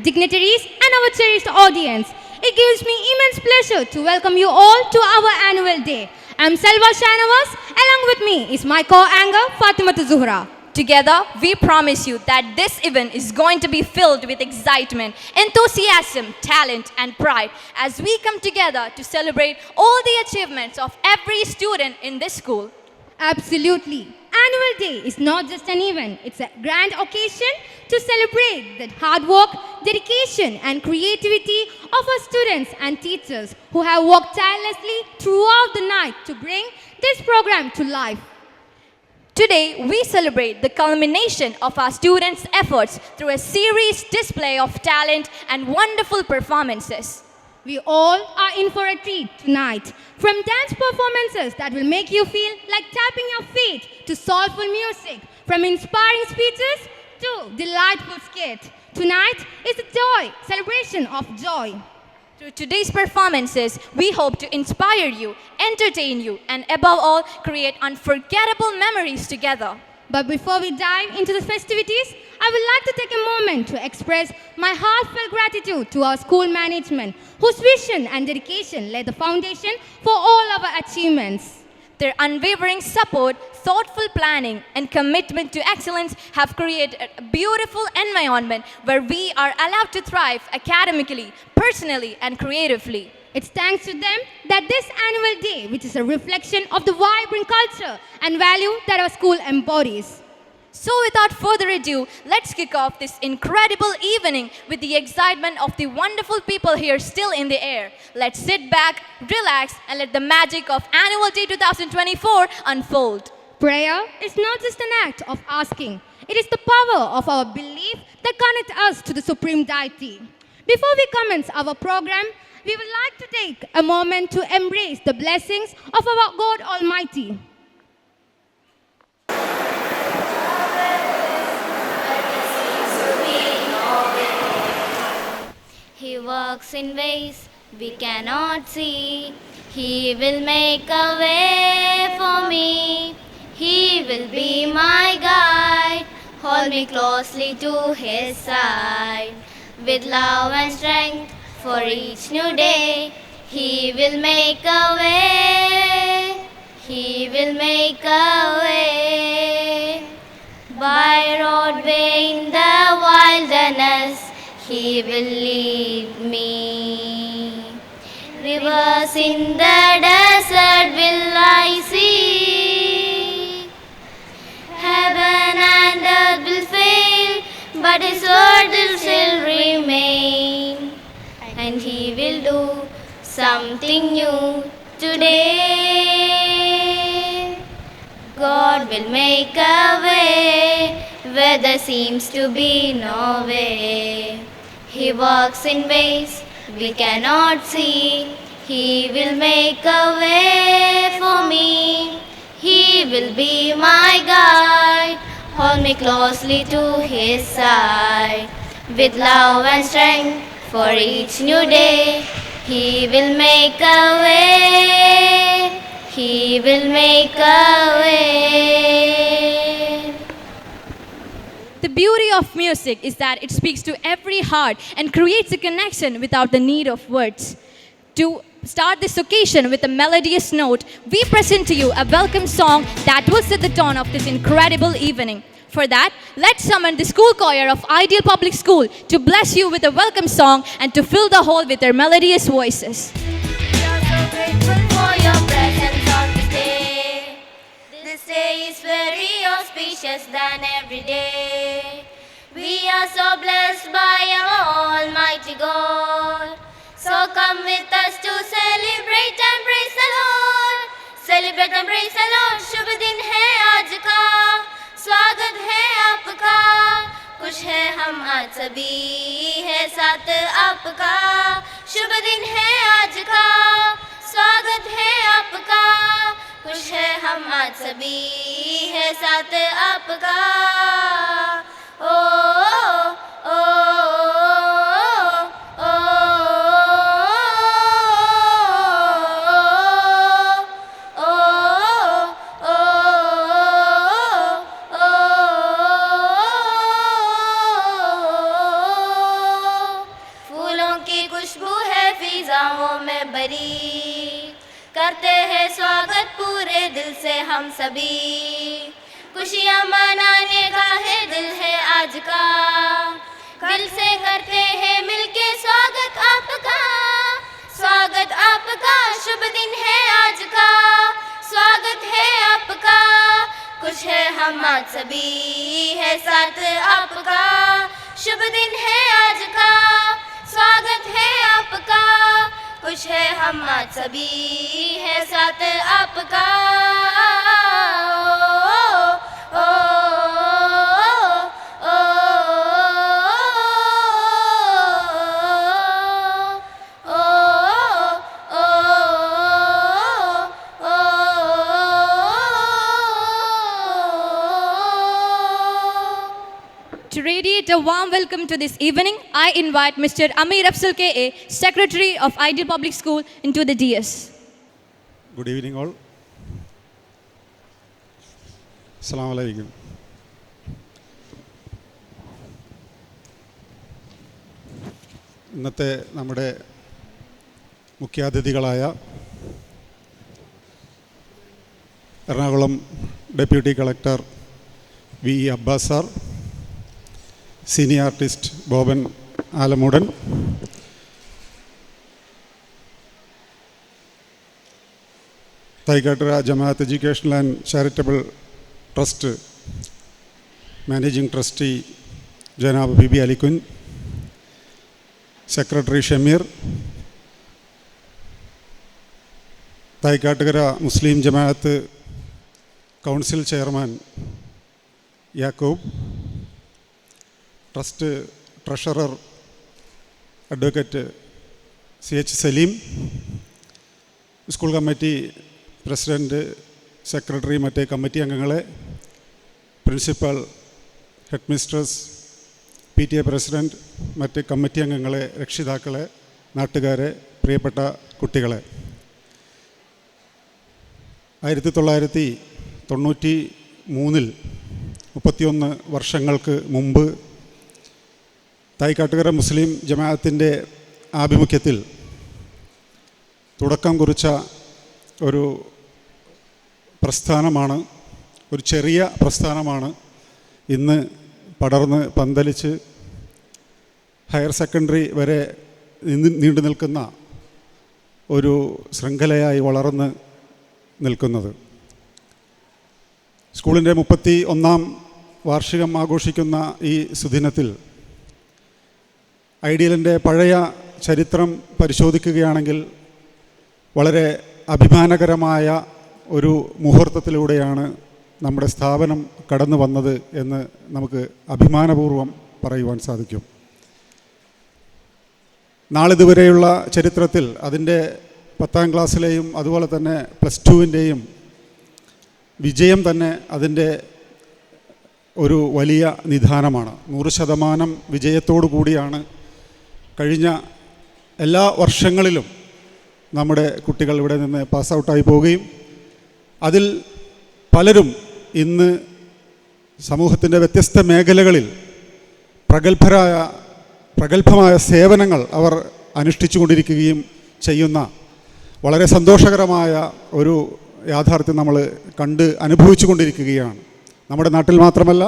dignitaries, and our cherished audience. It gives me immense pleasure to welcome you all to our annual day. I'm Selva Shanavas. Along with me is my co-anchor Fatima Zuhra. Together, we promise you that this event is going to be filled with excitement, enthusiasm, talent, and pride as we come together to celebrate all the achievements of every student in this school. Absolutely. Annual Day is not just an event, it's a grand occasion to celebrate the hard work, dedication, and creativity of our students and teachers who have worked tirelessly throughout the night to bring this program to life. Today, we celebrate the culmination of our students' efforts through a series display of talent and wonderful performances. We all are in for a treat tonight. From dance performances that will make you feel like tapping your feet to soulful music, from inspiring speeches to delightful skit. Tonight is a joy, celebration of joy. Through today's performances, we hope to inspire you, entertain you, and above all, create unforgettable memories together. But before we dive into the festivities, I would like to take a moment to express my heartfelt gratitude to our school management, whose vision and dedication laid the foundation for all our achievements. Their unwavering support, thoughtful planning, and commitment to excellence have created a beautiful environment where we are allowed to thrive academically, personally, and creatively. It's thanks to them that this annual day, which is a reflection of the vibrant culture and value that our school embodies. So without further ado, let's kick off this incredible evening with the excitement of the wonderful people here still in the air. Let's sit back, relax, and let the magic of Annual Day 2024 unfold. Prayer is not just an act of asking. It is the power of our belief that connects us to the Supreme Deity. Before we commence our program, we would like to take a moment to embrace the blessings of our God Almighty. He works in ways we cannot see. He will make a way for me. He will be my guide. Hold me closely to His side. With love and strength for each new day, He will make a way. He will make a way. By roadway in the wilderness, He will lead me. Rivers in the desert will I see. Heaven and earth will fail, but His word will still remain. And He will do something new today. God will make a way where there seems to be no way. He works in ways we cannot see. He will make a way for me. He will be my guide. Hold me closely to His side. With love and strength for each new day, He will make a way. He will make a way. The beauty of music is that it speaks to every heart and creates a connection without the need of words. To start this occasion with a melodious note, we present to you a welcome song that will set the tone of this incredible evening. For that, let's summon the school choir of Ideal Public School to bless you with a welcome song and to fill the hall with their melodious voices. We are so grateful for your presence on this day. This day is very auspicious than every day. We are so blessed by our Almighty God. So come with us to celebrate and praise the Lord. Celebrate and praise the Lord. शुभ दिन है आज का, स्वागत है आपका. खुश है हम आज सभी है साथ आपका. शुभ दिन है आज का, स्वागत है आपका. खुश है हम आज सभी है साथ आपका. ओ ओ ओ खुशबू है फिजाओं में भरी, करते हैं स्वागत पूरे दिल से हम सभी, खुशियाँ मनाने का है दिल है आज का, दिल से करते हैं मिलके स्वागत आपका, स्वागत आपका, शुभ दिन है आज का, स्वागत है आपका, खुश है हम आज सभी है साथ आपका, शुभ दिन है आज का, स्वागत है आपका, खुश है हम आज सभी है साथ आपका। ओ, ओ, ओ, ओ, ओ, To radiate a warm welcome to this evening, I invite Mr. Amir Afzal K.A., Secretary of Ideal Public School, into the dais. Good evening all. Assalamu alaikum. ഇന്നത്തെ നമ്മുടെ മുഖ്യാതിഥികളായ Ernakulam deputy collector V Abbas sir, senior artist Boban Alummoodan, Thaikkattukara Jamaat educational and charitable trust managing trustee ജനാബ് ബിബി അലിക്കുൻ, secretary Shameer, Thaikkattukara Muslim Jamaat council chairman Yakoob, trust treasurer advocate CH Saleem, school committee president, secretary, മറ്റേ committee അംഗങ്ങളെ, principal, head mistress, PTA president, മറ്റ് committee അംഗങ്ങളെ, രക്ഷിതാക്കളെ, നാട്ടുകാരെ, പ്രിയപ്പെട്ട കുട്ടികളെ, 1993 31 വർഷങ്ങൾക്ക് മുമ്പ് തൈക്കാട്ടുകര മുസ്ലിം ജമാഅത്തിൻ്റെ ആഭിമുഖ്യത്തിൽ തുടക്കം കുറിച്ച ഒരു പ്രസ്ഥാനമാണ്, ഒരു ചെറിയ പ്രസ്ഥാനമാണ് ഇന്ന് പടർന്ന് പന്തലിച്ച് ഹയർ സെക്കൻഡറി വരെ നീണ്ടു നിൽക്കുന്ന ഒരു ശൃംഖലയായി വളർന്ന് നിൽക്കുന്നത്. സ്കൂളിൻ്റെ 31ാം വാർഷികം ആഘോഷിക്കുന്ന ഈ സുദിനത്തിൽ ഐഡിയലിൻ്റെ പഴയ ചരിത്രം പരിശോധിക്കുകയാണെങ്കിൽ വളരെ അഭിമാനകരമായ ഒരു മുഹൂർത്തത്തിലൂടെയാണ് നമ്മുടെ സ്ഥാപനം കടന്നു വന്നത് എന്ന് നമുക്ക് അഭിമാനപൂർവ്വം പറയുവാൻ സാധിക്കും. നാളിതുവരെയുള്ള ചരിത്രത്തിൽ അതിൻ്റെ 10ാം ക്ലാസ്സിലെയും അതുപോലെ തന്നെ +2-ൻ്റെയും വിജയം തന്നെ അതിൻ്റെ ഒരു വലിയ നിദാനമാണ്. 100% വിജയത്തോടു കൂടിയാണ് കഴിഞ്ഞ എല്ലാ വർഷങ്ങളിലും നമ്മുടെ കുട്ടികൾ ഇവിടെ നിന്ന് പാസ് ഔട്ടായി പോവുകയും അതിൽ പലരും ഇന്ന് സമൂഹത്തിൻ്റെ വ്യത്യസ്ത മേഖലകളിൽ പ്രഗത്ഭമായ സേവനങ്ങൾ അവർ അനുഷ്ഠിച്ചു കൊണ്ടിരിക്കുകയും ചെയ്യുന്ന വളരെ സന്തോഷകരമായ ഒരു യാഥാർത്ഥ്യം നമ്മൾ കണ്ട് അനുഭവിച്ചു കൊണ്ടിരിക്കുകയാണ്. നമ്മുടെ നാട്ടിൽ മാത്രമല്ല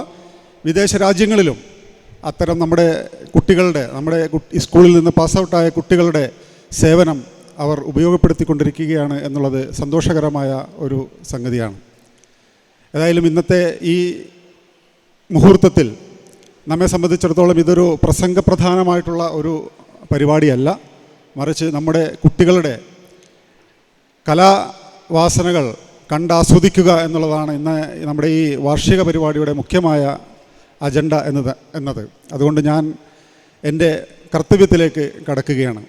വിദേശ രാജ്യങ്ങളിലും അത്തരം നമ്മുടെ സ്കൂളിൽ നിന്ന് പാസ് ഔട്ടായ കുട്ടികളുടെ സേവനം അവർ ഉപയോഗപ്പെടുത്തിക്കൊണ്ടിരിക്കുകയാണ് എന്നുള്ളത് സന്തോഷകരമായ ഒരു സംഗതിയാണ്. ഏതായാലും ഇന്നത്തെ ഈ മുഹൂർത്തത്തിൽ നമ്മെ സംബന്ധിച്ചിടത്തോളം ഇതൊരു പ്രസംഗപ്രധാനമായിട്ടുള്ള ഒരു പരിപാടിയല്ല, മറിച്ച് നമ്മുടെ കുട്ടികളുടെ കലാവാസനകൾ കണ്ടാസ്വദിക്കുക എന്നുള്ളതാണ് ഇന്ന് നമ്മുടെ ഈ വാർഷിക പരിപാടിയുടെ മുഖ്യമായ അജണ്ട എന്നത്. അതുകൊണ്ട് ഞാൻ എൻ്റെ കർത്തവ്യത്തിലേക്ക് കടക്കുകയാണ്.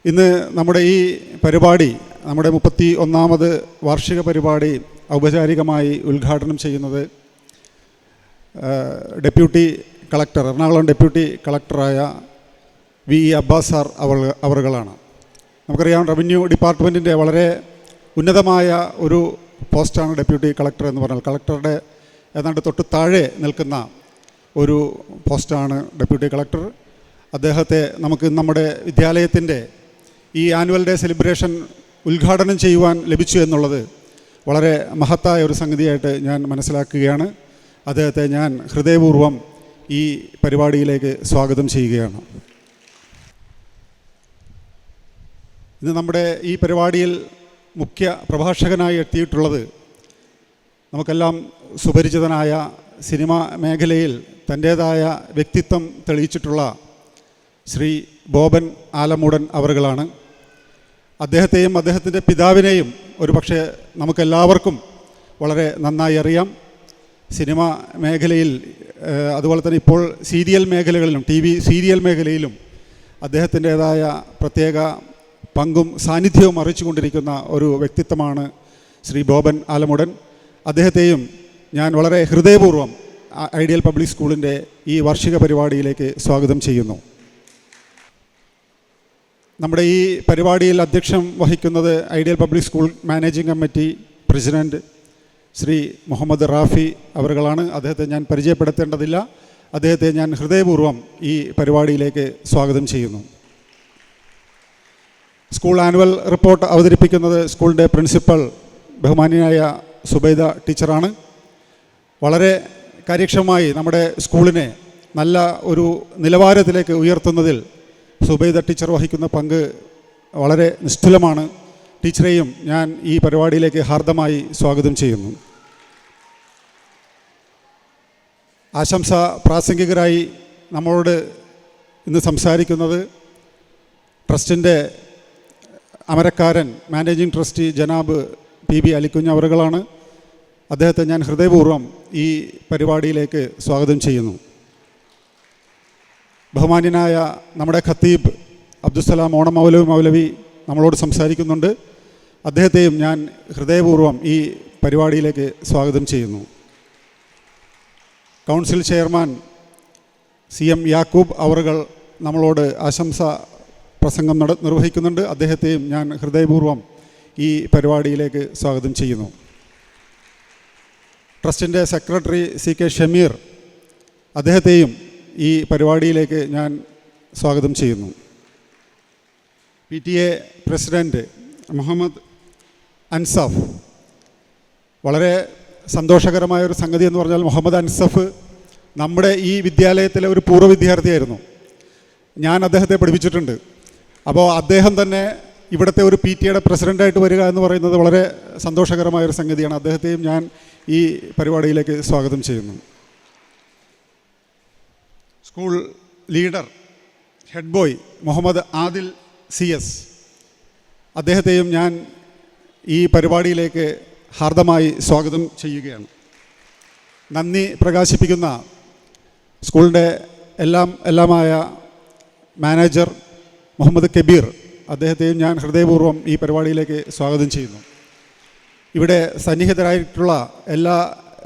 ഇന്ന് നമ്മുടെ ഈ പരിപാടി, നമ്മുടെ 31ാമത് വാർഷിക പരിപാടി ഔപചാരികമായി ഉദ്ഘാടനം ചെയ്യുന്നത് ഡെപ്യൂട്ടി കളക്ടർ, എറണാകുളം ഡെപ്യൂട്ടി കളക്ടറായ വി അബ്ബാസ് സാർ അവറുകളാണ്. നമുക്കറിയാം, റവന്യൂ ഡിപ്പാർട്ട്മെൻറ്റിൻ്റെ വളരെ ഉന്നതമായ ഒരു പോസ്റ്റാണ് ഡെപ്യൂട്ടി കളക്ടർ എന്ന് പറഞ്ഞാൽ. കളക്ടറുടെ ഏതാണ്ട് തൊട്ട് താഴെ നിൽക്കുന്ന ഒരു പോസ്റ്റാണ് ഡെപ്യൂട്ടി കളക്ടർ. അദ്ദേഹത്തെ നമുക്ക് നമ്മുടെ വിദ്യാലയത്തിൻ്റെ ഈ ആനുവൽ ഡേ സെലിബ്രേഷൻ ഉദ്ഘാടനം ചെയ്യുവാൻ ലഭിച്ചു എന്നുള്ളത് വളരെ മഹത്തായ ഒരു സംഗതിയായിട്ട് ഞാൻ മനസ്സിലാക്കുകയാണ്. അദ്ദേഹത്തെ ഞാൻ ഹൃദയപൂർവ്വം ഈ പരിപാടിയിലേക്ക് സ്വാഗതം ചെയ്യുകയാണ്. ഇന്ന് നമ്മുടെ ഈ പരിപാടിയിൽ മുഖ്യ പ്രഭാഷകനായി എത്തിയിട്ടുള്ളത് നമുക്കെല്ലാം സുപരിചിതനായ സിനിമാ മേഖലയിൽ തൻ്റേതായ വ്യക്തിത്വം തെളിയിച്ചിട്ടുള്ള ശ്രീ ബോബൻ ആലമൂടൻ അവറുകളാണ്. അദ്ദേഹത്തെയും അദ്ദേഹത്തിൻ്റെ പിതാവിനെയും ഒരുപക്ഷെ നമുക്കെല്ലാവർക്കും വളരെ നന്നായി അറിയാം. സിനിമ മേഖലയിൽ അതുപോലെ തന്നെ ഇപ്പോൾ സീരിയൽ മേഖലകളിലും TV സീരിയൽ മേഖലയിലും അദ്ദേഹത്തിൻ്റേതായ പ്രത്യേക പങ്കും സാന്നിധ്യവും അറിയിച്ചുകൊണ്ടിരിക്കുന്ന ഒരു വ്യക്തിത്വമാണ് ശ്രീ ബോബൻ ആലമൂടൻ. അദ്ദേഹത്തെയും ഞാൻ വളരെ ഹൃദയപൂർവ്വം ഐഡിയൽ പബ്ലിക് സ്കൂളിൻ്റെ ഈ വാർഷിക പരിപാടിയിലേക്ക് സ്വാഗതം ചെയ്യുന്നു. നമ്മുടെ ഈ പരിപാടിയിൽ അധ്യക്ഷം വഹിക്കുന്നത് ideal public school managing committee president Shri Muhammad Rafi അവറുകളാണ്. അദ്ദേഹത്തെ ഞാൻ പരിചയപ്പെടുത്തേണ്ടതില്ല. അദ്ദേഹത്തെ ഞാൻ ഹൃദയപൂർവ്വം ഈ പരിപാടിയിലേക്ക് സ്വാഗതം ചെയ്യുന്നു. സ്കൂൾ ആനുവൽ റിപ്പോർട്ട് അവതരിപ്പിക്കുന്നത് സ്കൂളിൻ്റെ പ്രിൻസിപ്പൽ ബഹുമാന്യനായ സുബൈദ ടീച്ചറാണ്. വളരെ കാര്യക്ഷമമായി നമ്മുടെ സ്കൂളിനെ നല്ല ഒരു നിലവാരത്തിലേക്ക് ഉയർത്തുന്നതിൽ സുബൈദ ടീച്ചർ വഹിക്കുന്ന പങ്ക് വളരെ നിസ്തുലമാണ്. ടീച്ചറെയും ഞാൻ ഈ പരിപാടിയിലേക്ക് ഹാർദമായി സ്വാഗതം ചെയ്യുന്നു. ആശംസ പ്രാസംഗികരായി നമ്മളോട് ഇന്ന് സംസാരിക്കുന്നത് ട്രസ്റ്റിൻ്റെ അമരക്കാരൻ മാനേജിംഗ് ട്രസ്റ്റി ജനാബ് PB അലിക്കുഞ്ഞ് അവറുകളാണ്. അദ്ദേഹത്തെ ഞാൻ ഹൃദയപൂർവ്വം ഈ പരിപാടിയിലേക്ക് സ്വാഗതം ചെയ്യുന്നു. ബഹുമാന്യനായ നമ്മുടെ ഖത്തീബ് അബ്ദുസ്സലാം ഓണം മൗലവി നമ്മളോട് സംസാരിക്കുന്നുണ്ട്. അദ്ദേഹത്തെയും ഞാൻ ഹൃദയപൂർവ്വം ഈ പരിപാടിയിലേക്ക് സ്വാഗതം ചെയ്യുന്നു. കൗൺസിൽ ചെയർമാൻ CM യാക്കൂബ് അവറുകൾ നമ്മളോട് ആശംസ പ്രസംഗം നിർവഹിക്കുന്നുണ്ട്. അദ്ദേഹത്തെയും ഞാൻ ഹൃദയപൂർവ്വം ഈ പരിപാടിയിലേക്ക് സ്വാഗതം ചെയ്യുന്നു. ട്രസ്റ്റിൻ്റെ സെക്രട്ടറി CK ഷമീർ, അദ്ദേഹത്തെയും ഈ പരിപാടിയിലേക്ക് ഞാൻ സ്വാഗതം ചെയ്യുന്നു. PTA പ്രസിഡൻറ്റ് മുഹമ്മദ് അൻസഫ്, വളരെ സന്തോഷകരമായൊരു സംഗതി എന്ന് പറഞ്ഞാൽ മുഹമ്മദ് അൻസഫ് നമ്മുടെ ഈ വിദ്യാലയത്തിലെ ഒരു പൂർവ്വ വിദ്യാർത്ഥിയായിരുന്നു. ഞാൻ അദ്ദേഹത്തെ പഠിപ്പിച്ചിട്ടുണ്ട്. അപ്പോൾ അദ്ദേഹം തന്നെ ഇവിടുത്തെ ഒരു PTA പ്രസിഡൻ്റായിട്ട് വരിക എന്ന് പറയുന്നത് വളരെ സന്തോഷകരമായൊരു സംഗതിയാണ്. അദ്ദേഹത്തെയും ഞാൻ ഈ പരിപാടിയിലേക്ക് സ്വാഗതം ചെയ്യുന്നു. School leader head boy Muhammad Adil CS, അദ്ദേഹത്തെയും ഞാൻ ഈ പരിപാടിയിലേക്ക് ഹാർദമായി സ്വാഗതം ചെയ്യുകയാണ്. നന്ദി പ്രകാശിപ്പിക്കുന്ന സ്കൂളിൻ്റെ എല്ലാമായ മാനേജർ മുഹമ്മദ് കബീർ, അദ്ദേഹത്തെയും ഞാൻ ഹൃദയപൂർവ്വം ഈ പരിപാടിയിലേക്ക് സ്വാഗതം ചെയ്യുന്നു. ഇവിടെ സന്നിഹിതരായിട്ടുള്ള എല്ലാ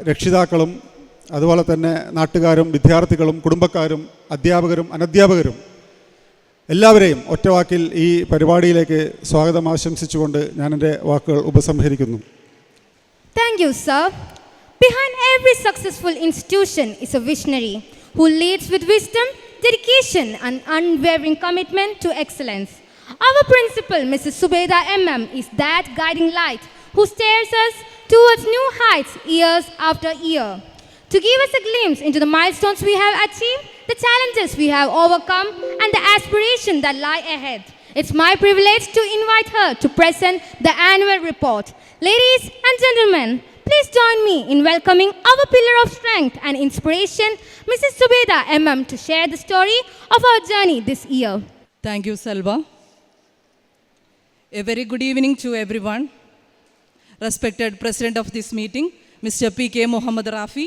രക്ഷിതാക്കളും അതുപോലെ തന്നെ നാട്ടുകാരും വിദ്യാർത്ഥികളും കുടുംബക്കാരും അധ്യാപകരും അനധ്യാപകരും എല്ലാവരെയും ഒറ്റവാക്കിൽ ഈ പരിപാടിയിലേക്ക് സ്വാഗതം ആശംസിച്ചുകൊണ്ട് ഞാൻ എൻ്റെ വാക്കുകൾ ഉപസംഹരിക്കുന്നു. Thank you, sir. Behind every successful institution is a visionary who leads with wisdom, dedication and unwavering commitment to excellence. Our principal, Mrs. Subaida MM, is that guiding light who steers us towards new heights years after year. To give us a glimpse into the milestones we have achieved, the challenges we have overcome and the aspirations that lie ahead. It's my privilege to invite her to present the annual report. Ladies and gentlemen, please join me in welcoming our pillar of strength and inspiration, Mrs. Subaida MM, to share the story of our journey this year. Thank you, Salva. A very good evening to everyone. Respected President of this meeting, Mr. PK Muhammad Rafi.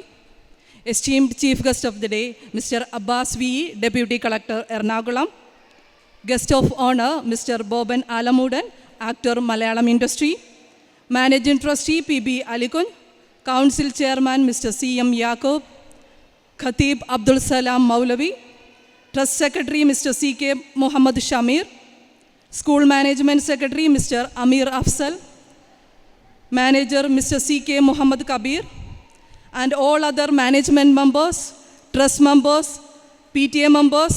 Esteemed Chief Guest of the Day, Mr. Abbas V, Deputy Collector Ernakulam. Guest of Honor, Mr. Boban Alamudan, Actor Malayalam Industry. Managing Trustee PB Alikun. Council Chairman Mr. CM Yaqub. Khatib Abdul Salam Maulavi. Trust Secretary Mr. CK Muhammad Shamir. School Management Secretary Mr. Amir Afzal. Manager Mr. CK Muhammad Kabir. And all other management members, trust members, PTA members,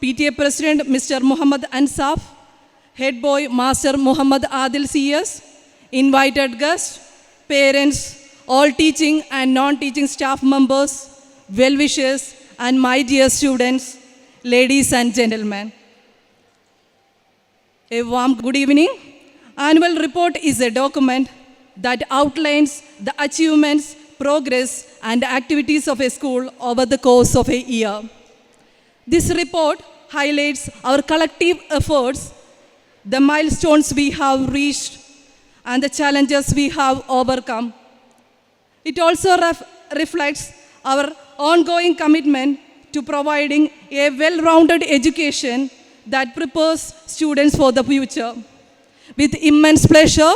PTA President Mr. Muhammad Ansaf, Head Boy Master Muhammad Adil CS, invited guests, parents, all teaching and non-teaching staff members, well-wishers, and my dear students, ladies and gentlemen. A warm good evening. Annual report is a document that outlines the achievements, progress, and activities of a school over the course of a year. This report highlights our collective efforts, the milestones we have reached, and the challenges we have overcome. It also reflects our ongoing commitment to providing a well-rounded education that prepares students for the future. With immense pleasure,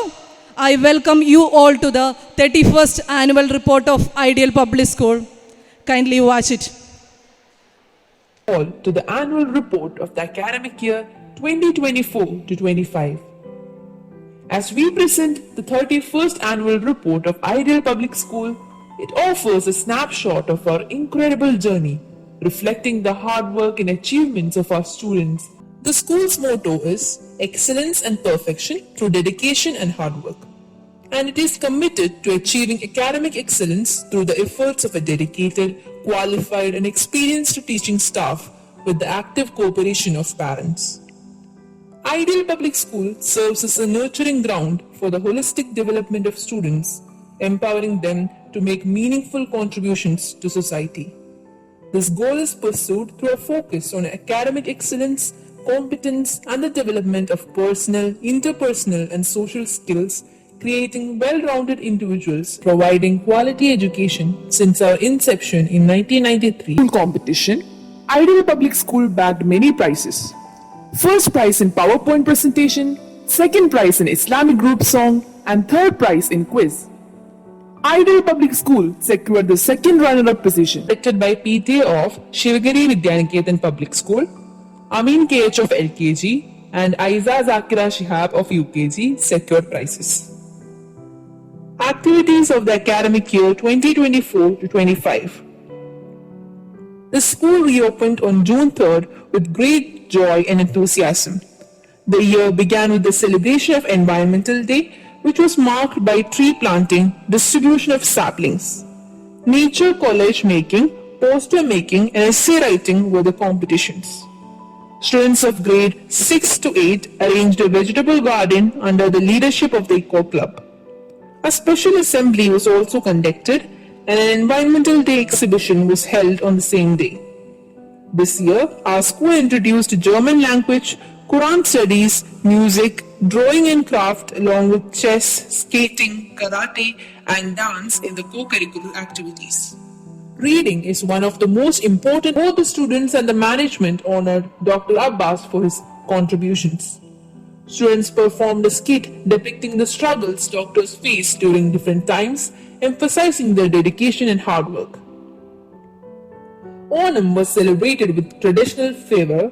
I welcome you all to the 31st Annual Report of Ideal Public School. Kindly watch it. All to the annual report of the academic year 2024-25. As we present the 31st Annual Report of Ideal Public School, it offers a snapshot of our incredible journey, reflecting the hard work and achievements of our students. The school's motto is excellence and perfection through dedication and hard work, and it is committed to achieving academic excellence through the efforts of a dedicated, qualified, and experienced teaching staff with the active cooperation of parents. Ideal Public School serves as a nurturing ground for the holistic development of students, empowering them to make meaningful contributions to society. This goal is pursued through a focus on academic excellence, competence, and the development of personal, interpersonal, and social skills, creating well-rounded individuals, providing quality education since our inception in 1993. In competition, Ideal Public School bagged many prizes. First prize in PowerPoint presentation, second prize in Islamic group song, and third prize in quiz. Ideal Public School secured the second runner-up position, selected by PTA of Shivagiri Vidyaniketan Public School, Amin KH of LKG, and Aiza Zakira Shihab of UKG secured prizes. Activities of the academic year 2024-25. The school reopened on June 3rd with great joy and enthusiasm. The year began with the celebration of Environmental Day, which was marked by tree planting, distribution of saplings. Nature collage making, poster making, and essay writing were the competitions. Students of grade 6 to 8 arranged a vegetable garden under the leadership of the Eco Club. A special assembly was also conducted, and an Environmental Day exhibition was held on the same day. This year, our school introduced German language, Quran studies, music, drawing and craft, along with chess, skating, karate, and dance in the co-curricular activities. Reading is one of the most important. Both the students and the management honored Dr. Abbas for his contributions. Students performed a skit depicting the struggles doctors faced during different times, emphasizing their dedication and hard work. Onam was celebrated with traditional fervor,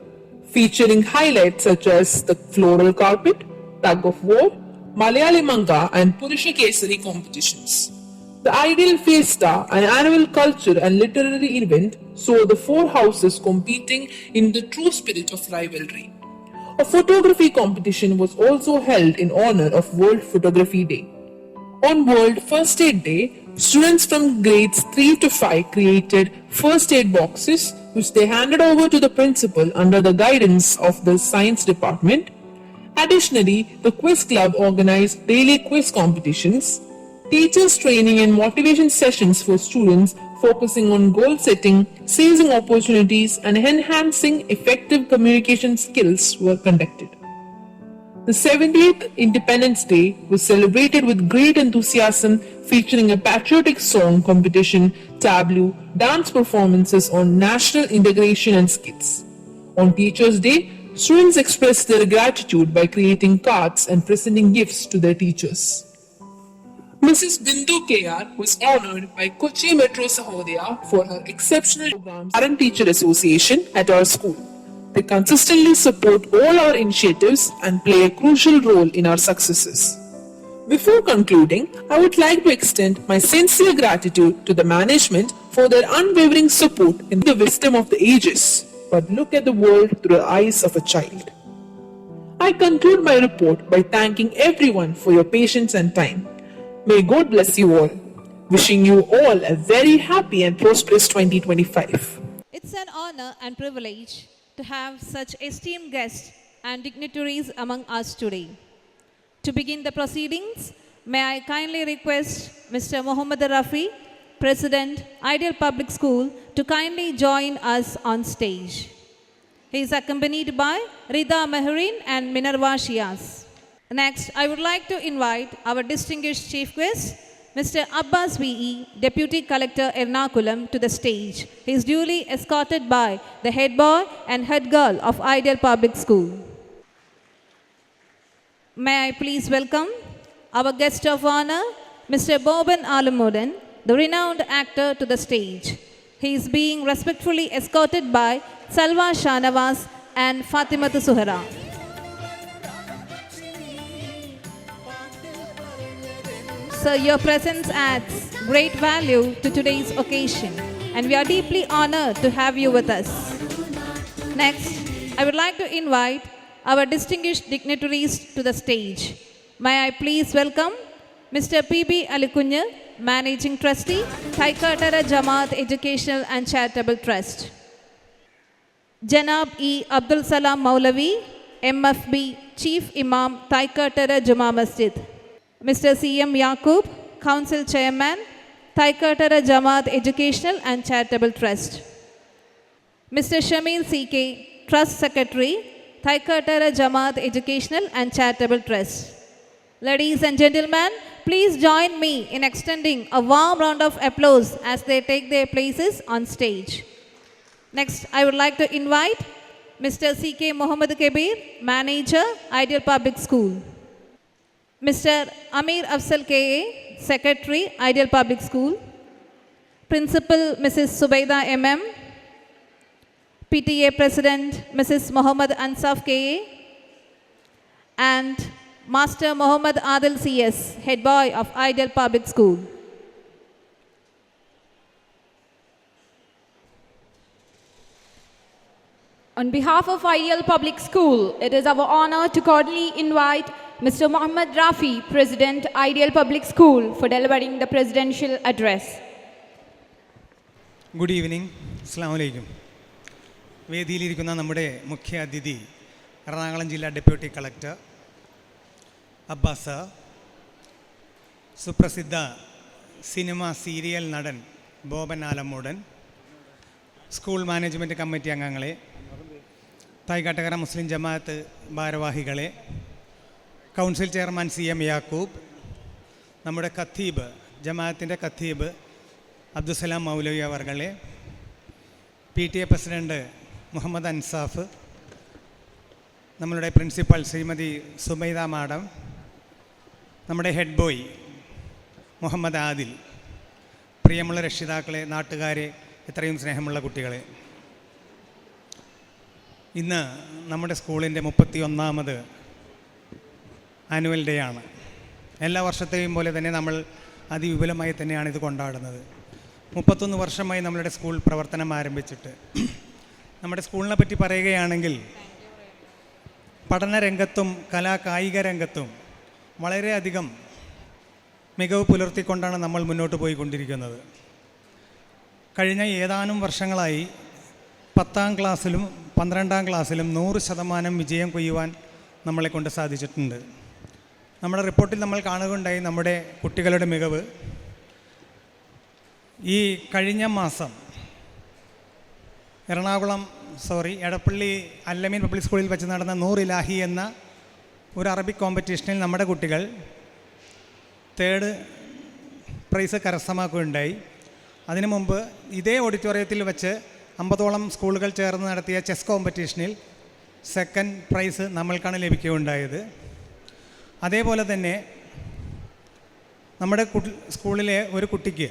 featuring highlights such as the floral carpet, tug of war, Malayali Manga, and Purusha Kesari competitions. The Ideal Fiesta, an annual culture and literary event, saw the four houses competing in the true spirit of rivalry. A photography competition was also held in honor of World Photography Day. On World First Aid Day, students from grades 3 to 5 created first aid boxes, which they handed over to the principal under the guidance of the science department. Additionally, the quiz club organized daily quiz competitions, teachers training and motivation sessions for students focusing on goal setting, seizing opportunities, and enhancing effective communication skills were conducted. The 70th Independence Day was celebrated with great enthusiasm, featuring a patriotic song competition, tableau, dance performances on national integration and skits. On Teachers' Day, students expressed their gratitude by creating cards and presenting gifts to their teachers. Mrs. Bindu KR was honored by Kochi Metro Sahodaya for her exceptional programs. Parent Teacher Association at our school. They consistently support all our initiatives and play a crucial role in our successes. Before concluding, I would like to extend my sincere gratitude to the management for their unwavering support in the wisdom of the ages. but look at the world through the eyes of a child. I conclude my report by thanking everyone for your patience and time. May God bless you all. Wishing you all a very happy and prosperous 2025. It's an honor and privilege to have such esteemed guests and dignitaries among us today. To begin the proceedings, may I kindly request Mr. Mohammad Rafi, President, Ideal Public School, to kindly join us on stage. He is accompanied by Rida Mehreen and Minerva Shias. Next, I would like to invite our distinguished chief guest, Mr. Abbas V.E., Deputy Collector Ernakulam, to the stage. He is duly escorted by the head boy and head girl of Ideal Public School. May I please welcome our guest of honor, Mr. Boban Alamuddin, the renowned actor, to the stage. He is being respectfully escorted by Salwa Shanawaz and Fatimatu Suhara. Sir, your presence adds great value to today's occasion, and we are deeply honored to have you with us. Next, I would like to invite our distinguished dignitaries to the stage. May I please welcome Mr. P.B. Alikunya, Managing Trustee, Thaikatara Jamaat Educational and Charitable Trust. Janab E. Abdul Salam Maulavi, MFB, Chief Imam, Thaikatara Juma Masjid. Mr. C.M. Yaqub, Council Chairman, Thaikatara Jamaat Educational and Charitable Trust. Mr. Shamil C.K., Trust Secretary, Thaikatara Jamaat Educational and Charitable Trust. Ladies and gentlemen, please join me in extending a warm round of applause as they take their places on stage. Next, I would like to invite Mr. C.K. Muhammad Kabir, Manager, Ideal Public School. Mr. Amir Afzal K.A., Secretary, Ideal Public School. Principal, Mrs. Subaida M.M. PTA President, Mrs. Muhammad Ansaf K.A. and Master Muhammad Adil C.S., Head Boy of Ideal Public School. On behalf of Ideal Public School, it is our honor to cordially invite Mr. Mohammad Rafi, President, Ideal Public School, for delivering the presidential address. Good evening. Assalamu alaikum. വേദിയിലിരിക്കുന്ന നമ്മുടെ മുഖ്യ അതിഥി എറണാകുളം ജില്ലാ deputy collector Abbas, സുപ്രസിദ്ധ cinema serial നടൻ Boban Alummoodan, school management committee അംഗങ്ങളെ, തൈക്കാട്ടകര മുസ്ലിം ജമാഅത്ത് ഭാരവാഹികളെ, council chairman C.M. Yakub, നമ്മുടെ ഖത്തീബ്, ജമാഅത്തിൻ്റെ ഖത്തീബ് അബ്ദുസലാം മൗലവി അവർകളെ, PTA പ്രസിഡൻറ്റ് മുഹമ്മദ് അൻസാഫ്, നമ്മളുടെ പ്രിൻസിപ്പൽ ശ്രീമതി സുബൈദ മാഡം, നമ്മുടെ ഹെഡ് ബോയ് മുഹമ്മദ് ആദിൽ, പ്രിയമുള്ള രക്ഷിതാക്കളെ, നാട്ടുകാരെ, ഇത്രയും സ്നേഹമുള്ള കുട്ടികളെ, ഇന്ന് നമ്മുടെ സ്കൂളിൻ്റെ 31ാമത് ആനുവൽ ഡേ ആണ്. എല്ലാ വർഷത്തെയും പോലെ തന്നെ നമ്മൾ അതിവിപുലമായി തന്നെയാണ് ഇത് കൊണ്ടാടുന്നത്. 31 വർഷമായി നമ്മളുടെ സ്കൂൾ പ്രവർത്തനം ആരംഭിച്ചിട്ട്. നമ്മുടെ സ്കൂളിനെ പറ്റി പറയുകയാണെങ്കിൽ പഠനരംഗത്തും കായിക രംഗത്തും വളരെയധികം മികവ് പുലർത്തിക്കൊണ്ടാണ് നമ്മൾ മുന്നോട്ട് പോയിക്കൊണ്ടിരിക്കുന്നത്. കഴിഞ്ഞ ഏതാനും വർഷങ്ങളായി 10ാം ക്ലാസ്സിലും 12ാം ക്ലാസ്സിലും 100% വിജയം കൊയ്യുവാൻ നമ്മളെക്കൊണ്ട് സാധിച്ചിട്ടുണ്ട്. നമ്മുടെ റിപ്പോർട്ടിൽ നമ്മൾ കാണുകയുണ്ടായി നമ്മുടെ കുട്ടികളുടെ മികവ്. ഈ കഴിഞ്ഞ മാസം എടപ്പള്ളി അല്ലമീൻ പബ്ലിക് സ്കൂളിൽ വെച്ച് നടന്ന നൂർ ഇലാഹി എന്ന ഒരു അറബിക് കോമ്പറ്റീഷനിൽ നമ്മുടെ കുട്ടികൾ 3rd പ്രൈസ് കരസ്ഥമാക്കുകയുണ്ടായി. അതിനു മുമ്പ് ഇതേ ഓഡിറ്റോറിയത്തിൽ വെച്ച് 50ഓളം സ്കൂളുകൾ ചേർന്ന് നടത്തിയ ചെസ് കോമ്പറ്റീഷനിൽ 2nd പ്രൈസ് നമ്മൾക്കാണ് ലഭിക്കുകയുണ്ടായത്. അതേപോലെ തന്നെ നമ്മുടെ സ്കൂളിലെ ഒരു കുട്ടിക്ക്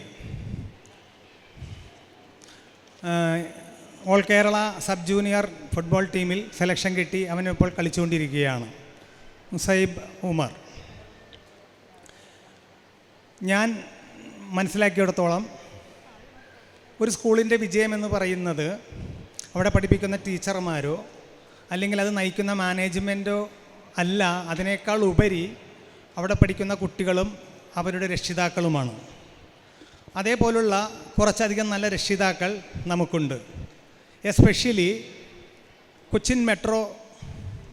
all Kerala sub junior football ടീമിൽ സെലക്ഷൻ കിട്ടി. അവനിപ്പോൾ കളിച്ചുകൊണ്ടിരിക്കുകയാണ്, മുസൈബ് ഉമർ. ഞാൻ മനസ്സിലാക്കിയിടത്തോളം ഒരു സ്കൂളിൻ്റെ വിജയമെന്ന് പറയുന്നത് അവിടെ പഠിപ്പിക്കുന്ന ടീച്ചർമാരോ അല്ലെങ്കിൽ അത് നയിക്കുന്ന മാനേജ്മെൻറ്റോ അല്ല, അതിനേക്കാൾ ഉപരി അവിടെ പഠിക്കുന്ന കുട്ടികളും അവരുടെ രക്ഷിതാക്കളുമാണ്. അതേപോലുള്ള കുറച്ചധികം നല്ല രക്ഷിതാക്കൾ നമുക്കുണ്ട്. എസ്പെഷ്യലി കൊച്ചിൻ മെട്രോ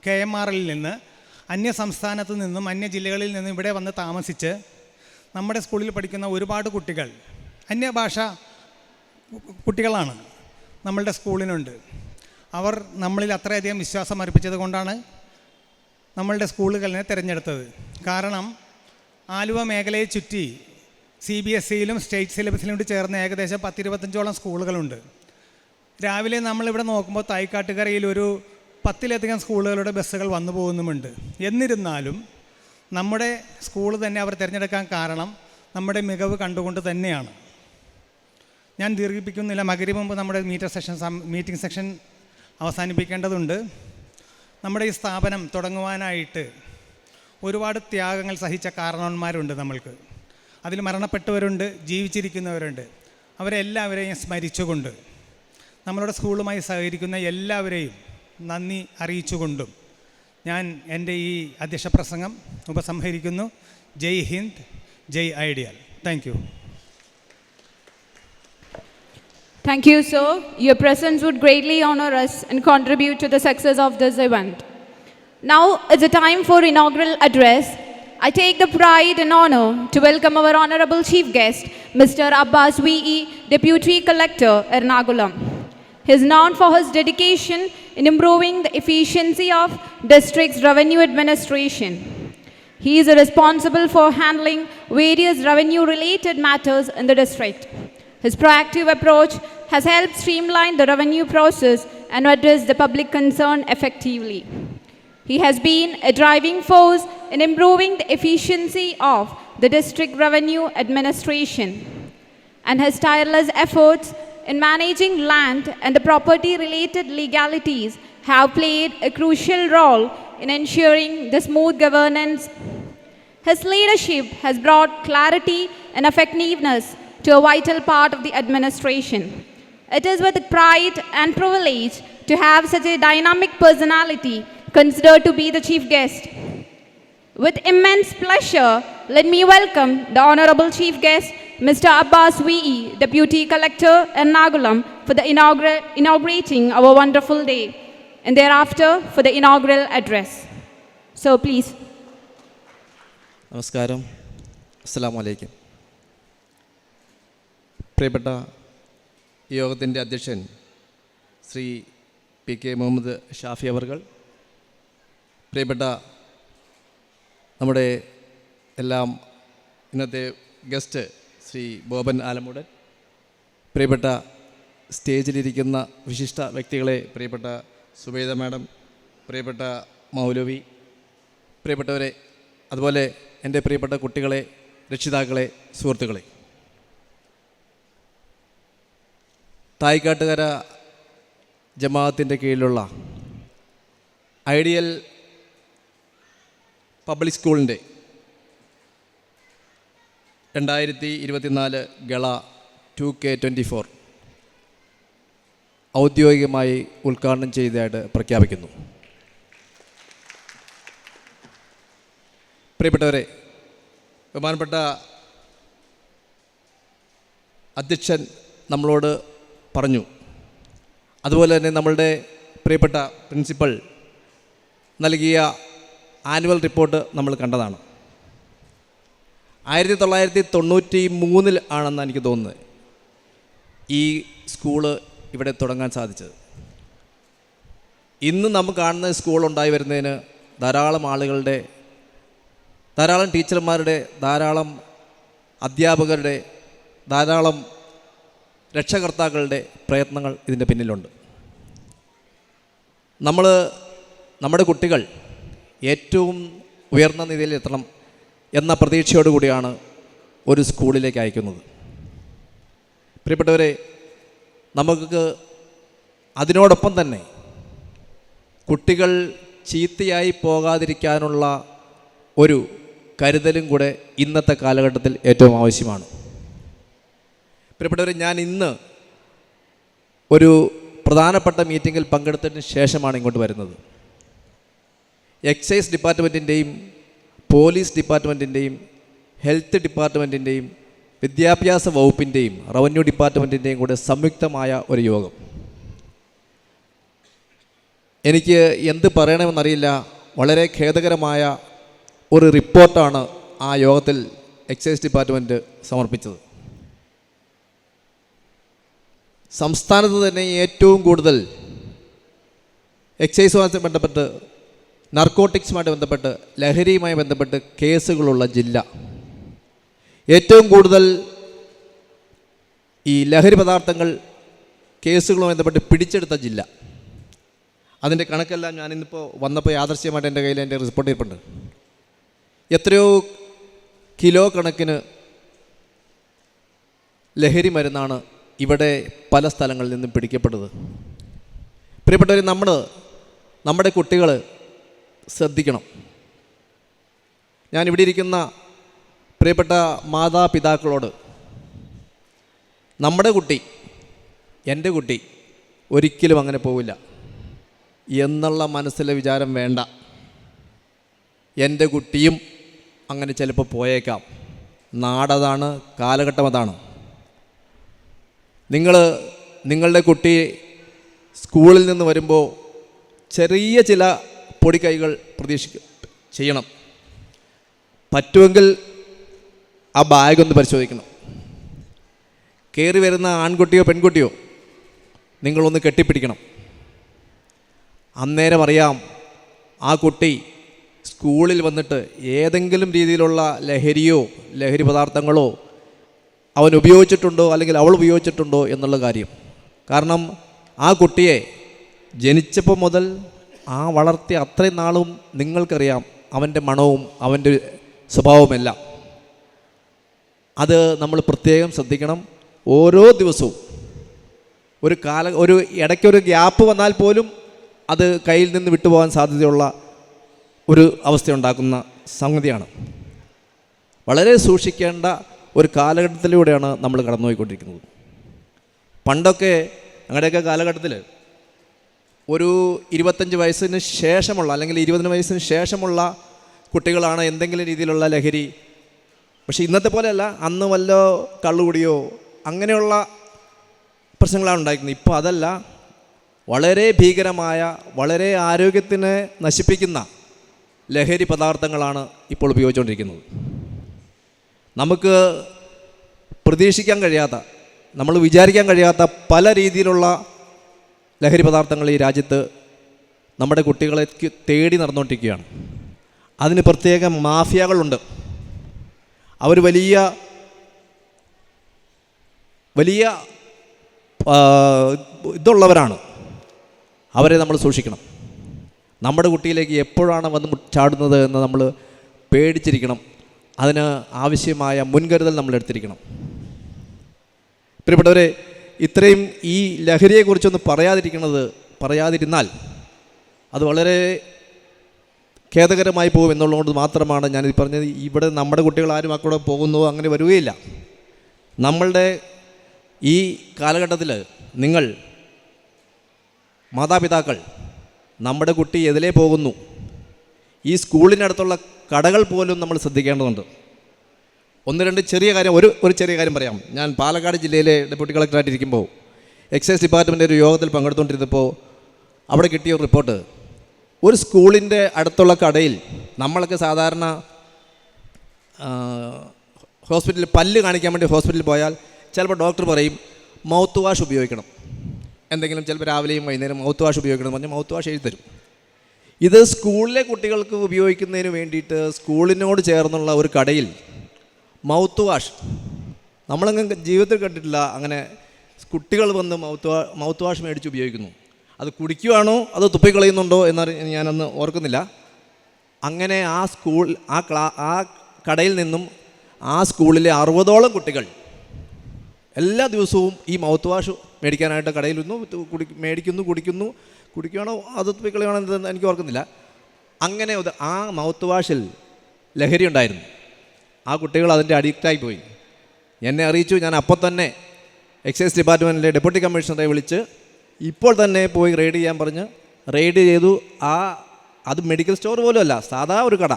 KMRൽ നിന്ന് അന്യ സംസ്ഥാനത്തു നിന്നും അന്യ ജില്ലകളിൽ നിന്നും ഇവിടെ വന്ന് താമസിച്ച് നമ്മുടെ സ്കൂളിൽ പഠിക്കുന്ന ഒരുപാട് കുട്ടികൾ അന്യഭാഷ കുട്ടികളാണ് നമ്മളുടെ സ്കൂളിനുണ്ട്. അവർ നമ്മളിൽ അത്രയധികം വിശ്വാസം അർപ്പിച്ചത് കൊണ്ടാണ് നമ്മളുടെ സ്കൂളുകളിനെ തിരഞ്ഞെടുത്തത്. കാരണം ആലുവ മേഖലയെ ചുറ്റി CBSEയിലും സ്റ്റേറ്റ് സിലബസിലും കൂടി ചേർന്ന് ഏകദേശം 10-25ഓളം സ്കൂളുകളുണ്ട്. രാവിലെ നമ്മളിവിടെ നോക്കുമ്പോൾ തായ്ക്കാട്ടുകരയിൽ ഒരു 10ലധികം സ്കൂളുകളുടെ ബസ്സുകൾ വന്നു പോകുന്നുമുണ്ട്. എന്നിരുന്നാലും നമ്മുടെ സ്കൂൾ തന്നെ അവർ തിരഞ്ഞെടുക്കാൻ കാരണം നമ്മുടെ മികവ് കണ്ടുകൊണ്ട് തന്നെയാണ്. ഞാൻ ദീർഘിപ്പിക്കുന്നില്ല. മഗ്‌രിബ് മുമ്പ് നമ്മുടെ മീറ്റിംഗ് സെഷൻ അവസാനിപ്പിക്കേണ്ടതുണ്ട്. നമ്മുടെ ഈ സ്ഥാപനം തുടങ്ങുവാനായിട്ട് ഒരുപാട് ത്യാഗങ്ങൾ സഹിച്ച കാരണവന്മാരുണ്ട് നമ്മൾക്ക്. അതിൽ മരണപ്പെട്ടവരുണ്ട്, ജീവിച്ചിരിക്കുന്നവരുണ്ട്. അവരെല്ലാവരെയും സ്മരിച്ചുകൊണ്ട് നമ്മളുടെ സ്കൂളുമായി സഹകരിക്കുന്ന എല്ലാവരെയും നന്ദി അറിയിച്ചുകൊണ്ടും ഞാൻ എൻ്റെ ഈ അധ്യക്ഷ പ്രസംഗം ഉപസംഹരിക്കുന്നു. Jai Hind, Jai ideal. Thank you. Thank you, sir. Your presence would greatly honor us and contribute to the success of this event. Now is the time for inaugural address. I take the pride and honor to welcome our honorable chief guest, Mr. Abbas V.E., Deputy Collector, Ernakulam. He is known for his dedication in improving the efficiency of district's revenue administration. He is responsible for handling various revenue-related matters in the district. His proactive approach has helped streamline the revenue process and address the public concern effectively. He has been a driving force in improving the efficiency of the district revenue administration, and his tireless efforts in managing land and the property-related legalities have played a crucial role in ensuring the smooth governance. His leadership has brought clarity and effectiveness to a vital part of the administration. It is with pride and privilege to have such a dynamic personality considered to be the chief guest. With immense pleasure, let me welcome the Honorable Chief Guest, Mr. Abbas V.E., Deputy Collector, Ernakulam, for the inaugurating our wonderful day, and thereafter for the inaugural address. So, please. നമസ്കാരം. അസ്സലാമു അലൈക്കും. പ്രിയപ്പെട്ട യോഗത്തിൻ്റെ അധ്യക്ഷൻ Shri PK Muhammad Shafi അവർകൾ, പ്രിയപ്പെട്ട നമ്മുടെ എല്ലാം ഇന്നത്തെ ഗസ്റ്റ് ശ്രീ ബോബൻ ആലമൂടൻ, പ്രിയപ്പെട്ട സ്റ്റേജിലിരിക്കുന്ന വിശിഷ്ട വ്യക്തികളെ, പ്രിയപ്പെട്ട സുബൈദ മാഡം, പ്രിയപ്പെട്ട മൗലവി, പ്രിയപ്പെട്ടവരെ, അതുപോലെ എൻ്റെ പ്രിയപ്പെട്ട കുട്ടികളെ, രക്ഷിതാക്കളെ, സുഹൃത്തുക്കളെ, തായ്ക്കാട്ടുകര ജമാഅത്തിൻ്റെ കീഴിലുള്ള ഐഡിയൽ പബ്ലിക് സ്കൂളിൻ്റെ 2024 ഗള 2K24 ഔദ്യോഗികമായി ഉദ്ഘാടനം ചെയ്തതായിട്ട് പ്രഖ്യാപിക്കുന്നു. പ്രിയപ്പെട്ടവരെ, ബഹുമാനപ്പെട്ട അധ്യക്ഷൻ നമ്മളോട് പറഞ്ഞു, അതുപോലെ തന്നെ നമ്മളുടെ പ്രിയപ്പെട്ട പ്രിൻസിപ്പൽ നൽകിയ ആനുവൽ റിപ്പോർട്ട് നമ്മൾ കണ്ടതാണ്. 1993 ആണെന്ന് എനിക്ക് തോന്നുന്നത് ഈ സ്കൂള് ഇവിടെ തുടങ്ങാൻ സാധിച്ചത്. ഇന്ന് നമുക്ക് കാണുന്ന സ്കൂൾ ഉണ്ടായി വരുന്നതിന് ധാരാളം ആളുകളുടെ, ധാരാളം ടീച്ചർമാരുടെ, ധാരാളം അധ്യാപകരുടെ, ധാരാളം രക്ഷകർത്താക്കളുടെ പ്രയത്നങ്ങൾ ഇതിൻ്റെ പിന്നിലുണ്ട്. നമ്മുടെ കുട്ടികൾ ഏറ്റവും ഉയർന്ന നിലയിലെത്തണം എന്ന പ്രതീക്ഷയോടുകൂടിയാണ് ഒരു സ്കൂളിലേക്ക് അയക്കുന്നത്. പ്രിയപ്പെട്ടവരെ, നമുക്ക് അതിനോടൊപ്പം തന്നെ കുട്ടികൾ ചീത്തയായി പോകാതിരിക്കാനുള്ള ഒരു കരുതലും കൂടെ ഇന്നത്തെ കാലഘട്ടത്തിൽ ഏറ്റവും ആവശ്യമാണ്. പ്രിയപ്പെട്ടവരെ, ഞാൻ ഇന്ന് ഒരു പ്രധാനപ്പെട്ട മീറ്റിങ്ങിൽ പങ്കെടുത്തതിന് ശേഷമാണ് ഇങ്ങോട്ട് വരുന്നത്. എക്സൈസ് ഡിപ്പാർട്ട്മെൻറ്റിൻ്റെയും പോലീസ് ഡിപ്പാർട്ട്മെൻറ്റിൻ്റെയും ഹെൽത്ത് ഡിപ്പാർട്ട്മെൻറ്റിൻ്റെയും വിദ്യാഭ്യാസ വകുപ്പിൻ്റെയും റവന്യൂ ഡിപ്പാർട്ട്മെൻറ്റിൻ്റെയും കൂടെ സംയുക്തമായ ഒരു യോഗം. എനിക്ക് എന്ത് പറയണമെന്നറിയില്ല. വളരെ ഖേദകരമായ ഒരു റിപ്പോർട്ടാണ് ആ യോഗത്തിൽ എക്സൈസ് ഡിപ്പാർട്ട്മെൻറ്റ് സമർപ്പിച്ചത്. സംസ്ഥാനത്ത് തന്നെ ഏറ്റവും കൂടുതൽ എക്സൈസുമായി ബന്ധപ്പെട്ട്, നർക്കോട്ടിക്സുമായിട്ട് ബന്ധപ്പെട്ട്, ലഹരിയുമായി ബന്ധപ്പെട്ട് കേസുകളുള്ള ജില്ല, ഏറ്റവും കൂടുതൽ ഈ ലഹരി പദാർത്ഥങ്ങൾ കേസുകളുമായി ബന്ധപ്പെട്ട് പിടിച്ചെടുത്ത ജില്ല. അതിൻ്റെ കണക്കെല്ലാം ഞാനിന്നിപ്പോൾ വന്നപ്പോൾ യാദൃശ്യമായിട്ട് എൻ്റെ കയ്യിൽ എൻ്റെ റിപ്പോർട്ട് ഇരിപ്പുണ്ട്. എത്രയോ കിലോ കണക്കിന് ലഹരി മരുന്നാണ് ഇവിടെ പല സ്ഥലങ്ങളിൽ നിന്നും പിടിക്കപ്പെട്ടത്. പ്രിയപ്പെട്ടവർ, നമ്മുടെ കുട്ടികൾ ശ്രദ്ധിക്കണം. ഞാനിവിടെ ഇരിക്കുന്ന പ്രിയപ്പെട്ട മാതാപിതാക്കളോട്, നമ്മുടെ കുട്ടി, എൻ്റെ കുട്ടി ഒരിക്കലും അങ്ങനെ പോവില്ല എന്നുള്ള മനസ്സിലെ വിചാരം വേണ്ട. എൻ്റെ കുട്ടിയും അങ്ങനെ ചിലപ്പോൾ പോയേക്കാം. നാടതാണ്, കാലഘട്ടം അതാണ്. നിങ്ങളുടെ കുട്ടി സ്കൂളിൽ നിന്ന് വരുമ്പോൾ ചെറിയ ചില പൊടിക്കൈകൾ ചെയ്യണം. പറ്റുമെങ്കിൽ ആ ബാഗൊന്ന് പരിശോധിക്കണം. കയറി വരുന്ന ആൺകുട്ടിയോ പെൺകുട്ടിയോ നിങ്ങളൊന്ന് കെട്ടിപ്പിടിക്കണം. അന്നേരം അറിയാം ആ കുട്ടി സ്കൂളിൽ വന്നിട്ട് ഏതെങ്കിലും രീതിയിലുള്ള ലഹരിയോ ലഹരി പദാർത്ഥങ്ങളോ അവൻ ഉപയോഗിച്ചിട്ടുണ്ടോ അല്ലെങ്കിൽ അവൾ ഉപയോഗിച്ചിട്ടുണ്ടോ എന്നുള്ള കാര്യം. കാരണം ആ കുട്ടിയെ ജനിച്ചപ്പോൾ മുതൽ ആ വളർത്തിയ അത്രയും നാളും നിങ്ങൾക്കറിയാം അവൻ്റെ മണവും അവൻ്റെ സ്വഭാവവുമെല്ലാം. അത് നമ്മൾ പ്രത്യേകം ശ്രദ്ധിക്കണം. ഓരോ ദിവസവും ഒരു ഇടയ്ക്കൊരു ഗ്യാപ്പ് വന്നാൽ പോലും അത് കയ്യിൽ നിന്ന് വിട്ടുപോകാൻ സാധ്യതയുള്ള ഒരു അവസ്ഥയുണ്ടാക്കുന്ന സംഗതിയാണ്. വളരെ സൂക്ഷിക്കേണ്ട ഒരു കാലഘട്ടത്തിലൂടെയാണ് നമ്മൾ കടന്നുപോയിക്കൊണ്ടിരിക്കുന്നത്. പണ്ടൊക്കെ ഞങ്ങളുടെയൊക്കെ കാലഘട്ടത്തിൽ ഒരു 25 വയസ്സിന് ശേഷമുള്ള അല്ലെങ്കിൽ 20 വയസ്സിന് ശേഷമുള്ള കുട്ടികളാണ് എന്തെങ്കിലും രീതിയിലുള്ള ലഹരി. പക്ഷേ ഇന്നത്തെ പോലെയല്ല. അന്ന് വല്ല കള്ളുകുടിയോ അങ്ങനെയുള്ള പ്രശ്നങ്ങളാണ് ഉണ്ടായിരിക്കുന്നത്. ഇപ്പോൾ അതല്ല. വളരെ ഭീകരമായ, വളരെ ആരോഗ്യത്തിനെ നശിപ്പിക്കുന്ന ലഹരി പദാർത്ഥങ്ങളാണ് ഇപ്പോൾ ഉപയോഗിച്ചുകൊണ്ടിരിക്കുന്നത്. നമുക്ക് പ്രതീക്ഷിക്കാൻ കഴിയാത്ത, നമ്മൾ വിചാരിക്കാൻ കഴിയാത്ത പല രീതിയിലുള്ള ലഹരി പദാർത്ഥങ്ങൾ ഈ രാജ്യത്ത് നമ്മുടെ കുട്ടികളെ തേടി നടന്നുകൊണ്ടിരിക്കുകയാണ്. അതിന് പ്രത്യേക മാഫിയകളുണ്ട്. അവർ വലിയ ഇതുള്ളവരാണ്. അവരെ നമ്മൾ സൂക്ഷിക്കണം. നമ്മുടെ കുട്ടിയിലേക്ക് എപ്പോഴാണ് വന്ന് ചാടുന്നത് എന്ന് നമ്മൾ പേടിച്ചിരിക്കണം. അതിന് ആവശ്യമായ മുൻകരുതൽ നമ്മൾ എടുത്തിരിക്കണം. പ്രിയപ്പെട്ടവരെ, ഇത്രയും ഈ ലഹരിയെക്കുറിച്ചൊന്ന് പറയാതിരുന്നാൽ അത് വളരെ ഖേദകരമായി പോകും എന്നുള്ളതുകൊണ്ട് മാത്രമാണ് ഞാനിത് പറഞ്ഞത്. ഇവിടെ നമ്മുടെ കുട്ടികൾ ആരും കൂടെ പോകുന്നോ അങ്ങനെ വരികയില്ല. നമ്മളുടെ ഈ കാലഘട്ടത്തിൽ നിങ്ങൾ മാതാപിതാക്കൾ നമ്മുടെ കുട്ടി എതിലേ പോകുന്നു, ഈ സ്കൂളിനടുത്തുള്ള കടകൾ പോലും നമ്മൾ ശ്രദ്ധിക്കേണ്ടതുണ്ട്. ഒന്ന് രണ്ട് ചെറിയ കാര്യം, ഒരു ചെറിയ കാര്യം പറയാം. ഞാൻ പാലക്കാട് ജില്ലയിലെ ഡെപ്യൂട്ടി കളക്ടറായിട്ടിരിക്കുമ്പോൾ എക്സൈസ് ഡിപ്പാർട്ട്മെൻറ്റ് ഒരു യോഗത്തിൽ പങ്കെടുത്തുകൊണ്ടിരുന്നപ്പോൾ അവിടെ കിട്ടിയ ഒരു റിപ്പോർട്ട്. ഒരു സ്കൂളിൻ്റെ അടുത്തുള്ള കടയിൽ, നമ്മളൊക്കെ സാധാരണ ഹോസ്പിറ്റലിൽ പല്ല് കാണിക്കാൻ വേണ്ടി ഹോസ്പിറ്റലിൽ പോയാൽ ചിലപ്പോൾ ഡോക്ടർ പറയും മൗത്ത് വാഷ് ഉപയോഗിക്കണം. എന്തെങ്കിലും ചിലപ്പോൾ രാവിലെയും വൈകുന്നേരം മൗത്ത് വാഷ് ഉപയോഗിക്കണം എന്ന് പറഞ്ഞാൽ മൗത്ത് വാഷ് എഴുതി തരും. ഇത് സ്കൂളിലെ കുട്ടികൾക്ക് ഉപയോഗിക്കുന്നതിന് വേണ്ടിയിട്ട് സ്കൂളിനോട് ചേർന്നുള്ള ഒരു കടയിൽ മൗത്ത് വാഷ്, നമ്മളങ്ങ് ജീവിതത്തിൽ കണ്ടിട്ടില്ല അങ്ങനെ കുട്ടികൾ വന്ന് മൗത്ത് വാഷ് മേടിച്ച് ഉപയോഗിക്കുന്നു. അത് കുടിക്കുകയാണോ അത് തുപ്പിക്കളയുന്നുണ്ടോ എന്നറിയാൻ ഞാനന്ന് ഓർക്കുന്നില്ല. അങ്ങനെ ആ കടയിൽ നിന്നും ആ സ്കൂളിലെ 60ഓളം കുട്ടികൾ എല്ലാ ദിവസവും ഈ മൗത്ത് വാഷ് മേടിക്കാനായിട്ട് കടയിൽ നിന്ന് കുടിക്കുകയാണോ അത് തുപ്പിക്കളയാണോ എന്ന് എനിക്ക് ഓർക്കുന്നില്ല. അങ്ങനെ ആ മൗത്ത് വാഷിൽ ലഹരി ഉണ്ടായിരുന്നു. ആ കുട്ടികൾ അതിൻ്റെ അഡിക്റ്റായി പോയി. എന്നെ അറിയിച്ചു. ഞാൻ അപ്പോൾ തന്നെ എക്സൈസ് ഡിപ്പാർട്ട്മെൻറ്റിലെ ഡെപ്യൂട്ടി കമ്മീഷണറെ വിളിച്ച് ഇപ്പോൾ തന്നെ പോയി റെയ്ഡ് ചെയ്യാൻ പറഞ്ഞ് റെയ്ഡ് ചെയ്തു. അത് മെഡിക്കൽ സ്റ്റോർ പോലും അല്ല, സാധാ ഒരു കട.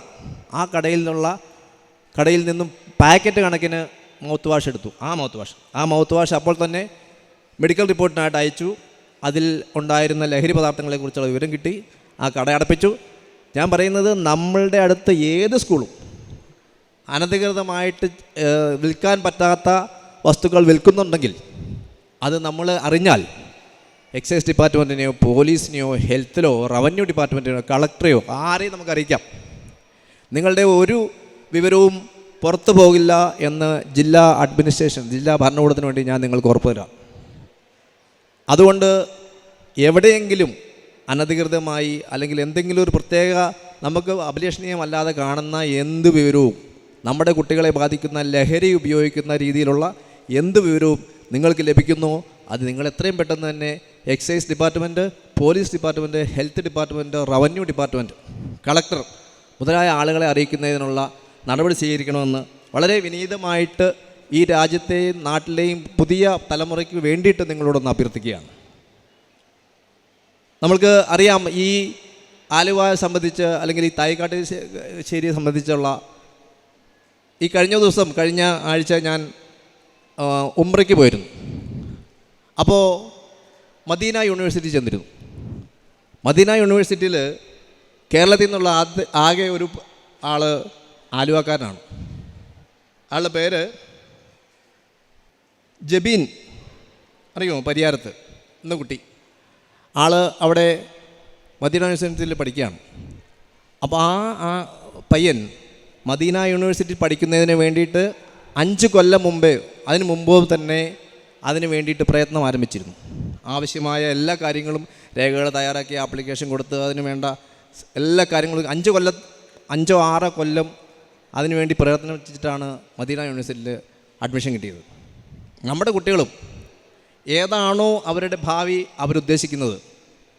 ആ കടയിൽ നിന്നും പാക്കറ്റ് കണക്കിന് മൗത്ത് വാഷ് എടുത്തു. ആ മൗത്ത് വാഷ് അപ്പോൾ തന്നെ മെഡിക്കൽ റിപ്പോർട്ടിനായിട്ട് അയച്ചു. അതിൽ ഉണ്ടായിരുന്ന ലഹരി പദാർത്ഥങ്ങളെക്കുറിച്ചുള്ള വിവരം കിട്ടി. ആ കട അടപ്പിച്ചു. ഞാൻ പറയുന്നത്, നമ്മളുടെ അടുത്ത് ഏത് സ്കൂളും അനധികൃതമായിട്ട് വിൽക്കാൻ പറ്റാത്ത വസ്തുക്കൾ വിൽക്കുന്നുണ്ടെങ്കിൽ അത് നമ്മൾ അറിഞ്ഞാൽ എക്സൈസ് ഡിപ്പാർട്ട്മെൻറ്റിനെയോ പോലീസിനെയോ ഹെൽത്തിലോ റവന്യൂ ഡിപ്പാർട്ട്മെൻറ്റിനെയോ കളക്ടറെയോ ആരെയും നമുക്ക് അറിയിക്കാം. നിങ്ങളുടെ ഒരു വിവരവും പുറത്തു പോകില്ല എന്ന് ജില്ലാ ഭരണകൂടത്തിന് വേണ്ടി ഞാൻ നിങ്ങൾക്ക് ഉറപ്പ് തരാം. അതുകൊണ്ട് എവിടെയെങ്കിലും അനധികൃതമായി അല്ലെങ്കിൽ എന്തെങ്കിലും ഒരു പ്രത്യേക നമുക്ക് അഭിലഷണീയമല്ലാതെ കാണുന്ന എന്ത് വിവരവും, നമ്മുടെ കുട്ടികളെ ബാധിക്കുന്ന ലഹരി ഉപയോഗിക്കുന്ന രീതിയിലുള്ള എന്ത് വിവരവും നിങ്ങൾക്ക് ലഭിക്കുന്നോ അത് നിങ്ങൾ എത്രയും പെട്ടെന്ന് തന്നെ excise department, police department, health department, revenue department, collector മുതലായ ആളുകളെ അറിയിക്കുന്നതിനുള്ള നടപടി സ്വീകരിക്കണമെന്ന് വളരെ വിനീതമായിട്ട് ഈ രാജ്യത്തെയും നാട്ടിലെയും പുതിയ തലമുറയ്ക്ക് വേണ്ടിയിട്ട് നിങ്ങളോടൊന്ന് അഭ്യർത്ഥിക്കുകയാണ്. നമ്മൾക്ക് അറിയാം, ഈ ആലുവയെ സംബന്ധിച്ച് അല്ലെങ്കിൽ ഈ തായിക്കാട്ടുശ്ശേരിയെ സംബന്ധിച്ചുള്ള ഈ കഴിഞ്ഞ ആഴ്ച ഞാൻ ഉംറയ്ക്ക് പോയിരുന്നു. അപ്പോൾ മദീന യൂണിവേഴ്സിറ്റി ചെന്നിരുന്നു. മദീന യൂണിവേഴ്സിറ്റിയിൽ കേരളത്തിൽ നിന്നുള്ള ആകെ ഒരു ആൾ ആലുവക്കാരനാണ്. ആളുടെ പേര് ജബീൻ, അറിയുമോ? പരിയാരത്ത് എന്ന കുട്ടി. ആൾ അവിടെ മദീന യൂണിവേഴ്സിറ്റിയിൽ പഠിക്കുകയാണ്. അപ്പോൾ ആ പയ്യൻ മദീന യൂണിവേഴ്സിറ്റി പഠിക്കുന്നതിന് വേണ്ടിയിട്ട് 5 കൊല്ലം മുമ്പേ, അതിന് മുമ്പ് തന്നെ അതിന് വേണ്ടിയിട്ട് പ്രയത്നം ആരംഭിച്ചിരുന്നു. ആവശ്യമായ എല്ലാ കാര്യങ്ങളും രേഖകൾ തയ്യാറാക്കി ആപ്ലിക്കേഷൻ കൊടുത്ത് അതിന് വേണ്ട എല്ലാ കാര്യങ്ങളും 5-6 കൊല്ലം അതിനു വേണ്ടി പ്രയത്നിച്ചിട്ടാണ് മദീന യൂണിവേഴ്സിറ്റിയിൽ അഡ്മിഷൻ കിട്ടിയത്. നമ്മുടെ കുട്ടികളും ഏതാണോ അവരുടെ ഭാവി അവരുദ്ദേശിക്കുന്നത്,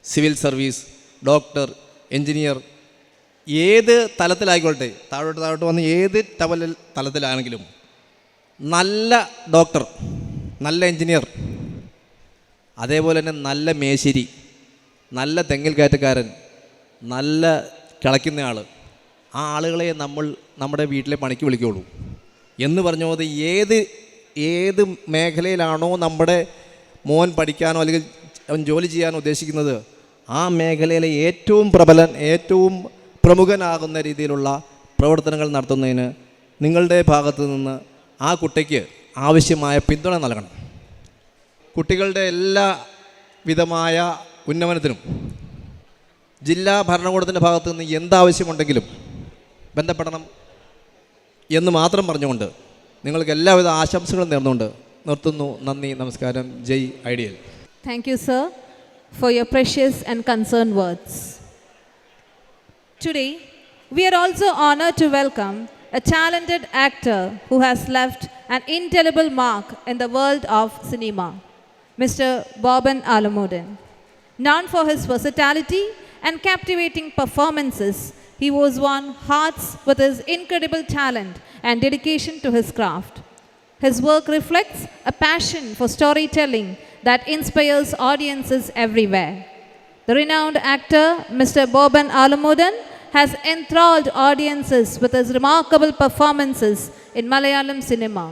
സിവിൽ സർവീസ്, ഡോക്ടർ, എൻജിനീയർ, ഏത് തലത്തിലായിക്കോട്ടെ, താഴോട്ട് വന്ന് ഏത് തലത്തിലാണെങ്കിലും നല്ല ഡോക്ടർ, നല്ല എൻജിനീയർ, അതേപോലെ തന്നെ നല്ല മേശിരി, നല്ല തെങ്ങിൽ കയറ്റക്കാരൻ, നല്ല കിളയ്ക്കുന്നയാൾ, ആ ആളുകളെ നമ്മൾ നമ്മുടെ വീട്ടിലെ പണിക്ക് വിളിക്കുകയുള്ളൂ എന്ന് പറഞ്ഞ പോലെ ഏത് മേഖലയിലാണോ നമ്മുടെ മോൻ പഠിക്കാനോ അല്ലെങ്കിൽ ജോലി ചെയ്യാനോ ഉദ്ദേശിക്കുന്നത്, ആ മേഖലയിലെ ഏറ്റവും പ്രമുഖനാകുന്ന രീതിയിലുള്ള പ്രവർത്തനങ്ങൾ നടത്തുന്നതിന് നിങ്ങളുടെ ഭാഗത്തു നിന്ന് ആ കുട്ടിക്ക് ആവശ്യമായ പിന്തുണ നൽകണം. കുട്ടികളുടെ എല്ലാ വിധമായ ഉന്നമനത്തിനും ജില്ലാ ഭരണകൂടത്തിൻ്റെ ഭാഗത്തു നിന്ന് എന്താവശ്യമുണ്ടെങ്കിലും ബന്ധപ്പെടണം എന്ന് മാത്രം പറഞ്ഞുകൊണ്ട് നിങ്ങൾക്ക് എല്ലാവിധ ആശംസകളും നേർന്നുകൊണ്ട് നിർത്തുന്നു. നന്ദി, നമസ്കാരം. ജയ് ideal. Thank you, sir, for your precious and concerned words. Today, we are also honored to welcome a talented actor who has left an indelible mark in the world of cinema, Mr. Boban Alamudin. Known for his versatility and captivating performances, he was won hearts with his incredible talent and dedication to his craft. His work reflects a passion for storytelling that inspires audiences everywhere. The renowned actor, Mr. Boban Alamudin, has enthralled audiences with his remarkable performances in Malayalam cinema.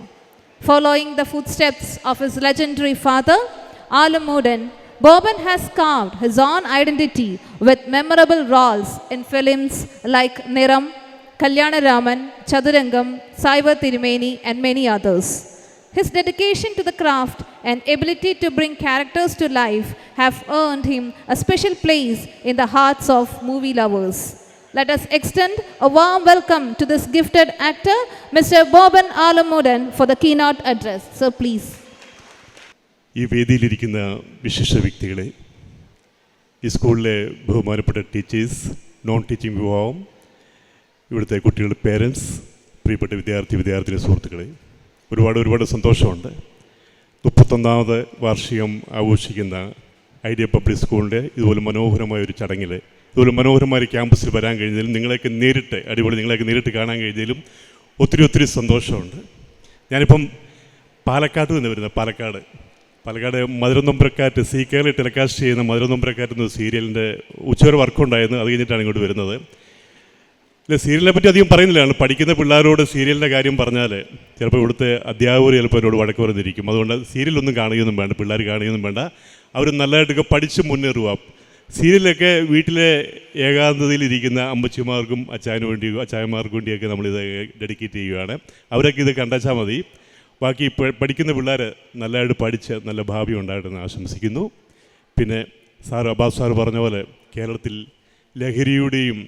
Following the footsteps of his legendary father, Alamudin, Boban has carved his own identity with memorable roles in films like Niram, Kalyanaraman, Chadurangam, Saiva Tirumeni, and many others. His dedication to the craft and ability to bring characters to life have earned him a special place in the hearts of movie lovers. Let us extend a warm welcome to this gifted actor, Mr. Boban Alamudin, for the keynote address. Sir, please. ഈ വേദിയിലിരിക്കുന്ന വിശിഷ്ട വ്യക്തികളെ, ഈ സ്കൂളിലെ ബഹുമാനപ്പെട്ട teachers, non teaching വിഭാഗം, ഇവിടുത്തെ കുട്ടികളുടെ parents, പ്രിയപ്പെട്ട വിദ്യാർത്ഥിനി സുഹൃത്തുക്കളെ, ഒരുപാട് സന്തോഷമുണ്ട്. 31ാമത് വാർഷികം ആഘോഷിക്കുന്ന ഐഡിയ പബ്ലിക് സ്കൂളിൻ്റെ ഇതുപോലെ മനോഹരമായ ഒരു ചടങ്ങിൽ, ഇതുപോലെ മനോഹരമായ ഒരു ക്യാമ്പസിൽ വരാൻ കഴിഞ്ഞതിലും നിങ്ങളെയൊക്കെ നേരിട്ട് കാണാൻ കഴിഞ്ഞതിലും ഒത്തിരി സന്തോഷമുണ്ട്. ഞാനിപ്പം പാലക്കാട് നിന്ന് വരുന്നത്. പാലക്കാട് പാലക്കാട് മധുരനൊമ്പരക്കാറ്റ് സി കേരള ടെലികാസ്റ്റ് ചെയ്യുന്ന മധുരനൊമ്പരക്കാറ്റ് എന്ന സീരിയലിൻ്റെ ഉച്ചവരെ വർക്കുണ്ടായിരുന്നു. അത് കഴിഞ്ഞിട്ടാണ് ഇങ്ങോട്ട് വരുന്നത്. ഇല്ല, സീരിയലിനെ പറ്റി അധികം പറയുന്നില്ല. പഠിക്കുന്ന പിള്ളേരോട് സീരിയലിൻ്റെ കാര്യം പറഞ്ഞാൽ ചിലപ്പോൾ ഇവിടുത്തെ അധ്യാപകർ ചിലപ്പോൾ എന്നോട് വഴക്ക് പറഞ്ഞിരിക്കും. അതുകൊണ്ട് സീരിയലൊന്നും കാണുകയൊന്നും വേണ്ട, പിള്ളേർ കാണുകയൊന്നും വേണ്ട. അവർ നല്ലതായിട്ടൊക്കെ പഠിച്ച് മുന്നേറുക. സീരിയലൊക്കെ വീട്ടിലെ ഏകാന്തതയിലിരിക്കുന്ന അമ്മച്ചിമാർക്കും അച്ചായന്മാർക്കും വേണ്ടിയൊക്കെ നമ്മളിത് ഡെഡിക്കേറ്റ് ചെയ്യുകയാണ്. അവരൊക്കെ ഇത് കണ്ടാച്ചാൽ മതി. ബാക്കി പഠിക്കുന്ന പിള്ളേർ നല്ലതായിട്ട് പഠിച്ച് നല്ല ഭാവി ഉണ്ടായിട്ടെന്ന് ആശംസിക്കുന്നു. പിന്നെ അബ്ബാസ് സാർ പറഞ്ഞ പോലെ കേരളത്തിൽ ലഹരിയുടെയും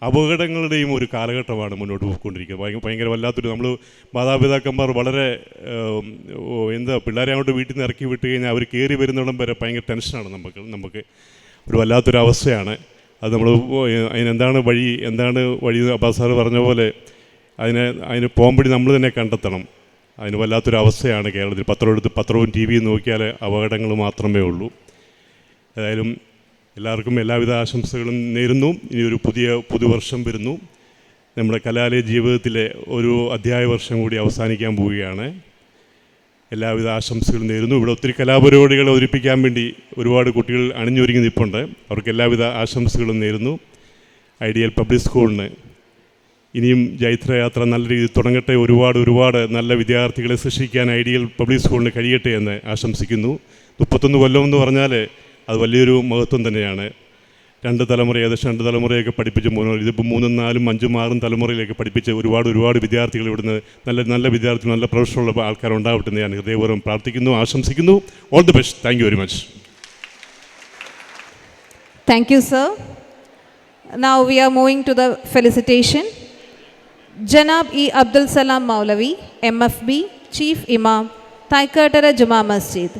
അപകടങ്ങളുടെയും ഒരു കാലഘട്ടമാണ് മുന്നോട്ട് പോയിക്കൊണ്ടിരിക്കുന്നത്. ഭയങ്കര വല്ലാത്തൊരു, നമ്മൾ മാതാപിതാക്കന്മാർ വളരെ പിള്ളേരെ അങ്ങോട്ട് വീട്ടിൽ നിന്ന് ഇറക്കി വിട്ട് കഴിഞ്ഞാൽ അവർ കയറി വരുന്നിടം വരെ ഭയങ്കര ടെൻഷനാണ് നമുക്ക് ഒരു വല്ലാത്തൊരവസ്ഥയാണ്. അത് നമ്മൾ അതിനെന്താണ് വഴി അബ്ബാസ് സാർ പറഞ്ഞ പോലെ അതിന് പോകുമ്പോഴേ നമ്മൾ തന്നെ കണ്ടെത്തണം. അതിന് വല്ലാത്തൊരവസ്ഥയാണ് കേരളത്തിൽ. പത്രവും ടി വിയും നോക്കിയാൽ അപകടങ്ങൾ മാത്രമേ ഉള്ളൂ. ഏതായാലും എല്ലാവർക്കും എല്ലാവിധ ആശംസകളും നേരുന്നു. ഇനി ഒരു പുതുവർഷം വരുന്നു. നമ്മുടെ കലാലയ ജീവിതത്തിലെ ഒരു അധ്യായ വർഷം കൂടി അവസാനിക്കാൻ പോവുകയാണ്. എല്ലാവിധ ആശംസകളും നേരുന്നു. ഇവിടെ ഒത്തിരി കലാപരിപാടികൾ അവതരിപ്പിക്കാൻ വേണ്ടി ഒരുപാട് കുട്ടികൾ അണിഞ്ഞൊരുങ്ങി നിൽപ്പുണ്ട്. അവർക്ക് എല്ലാവിധ ആശംസകളും നേരുന്നു. ഐഡിയൽ പബ്ലിക് സ്കൂളിന് ഇനിയും ജൈത്രയാത്ര നല്ല രീതിയിൽ തുടങ്ങട്ടെ. ഒരുപാട് നല്ല വിദ്യാർത്ഥികളെ സൃഷ്ടിക്കാൻ ഐഡിയൽ പബ്ലിക് സ്കൂളിന് കഴിയട്ടെ എന്ന് ആശംസിക്കുന്നു. 31 കൊല്ലം എന്ന് പറഞ്ഞാൽ അത് വലിയൊരു മഹത്വം തന്നെയാണ്. ഏകദേശം 2 തലമുറയൊക്കെ പഠിപ്പിച്ച് ഇതിപ്പോൾ 3, 4, 5, 6 തലമുറയിലേക്ക് പഠിപ്പിച്ച് ഒരുപാട് വിദ്യാർത്ഥികൾ ഇവിടുന്ന് നല്ല വിദ്യാർത്ഥികൾ, നല്ല പ്രൊഫഷനുള്ള ആൾക്കാരുണ്ടാവട്ടെ എന്ന് ഞാൻ ഹൃദയപൂർവ്വം പ്രാർത്ഥിക്കുന്നു, ആശംസിക്കുന്നു. All the best. Thank you very much. Thank you, sir. Now we are moving to the felicitation. Janab E. Abdul Salam Maulavi, MFB, Chief Imam, Thaikatara Juma Masjid.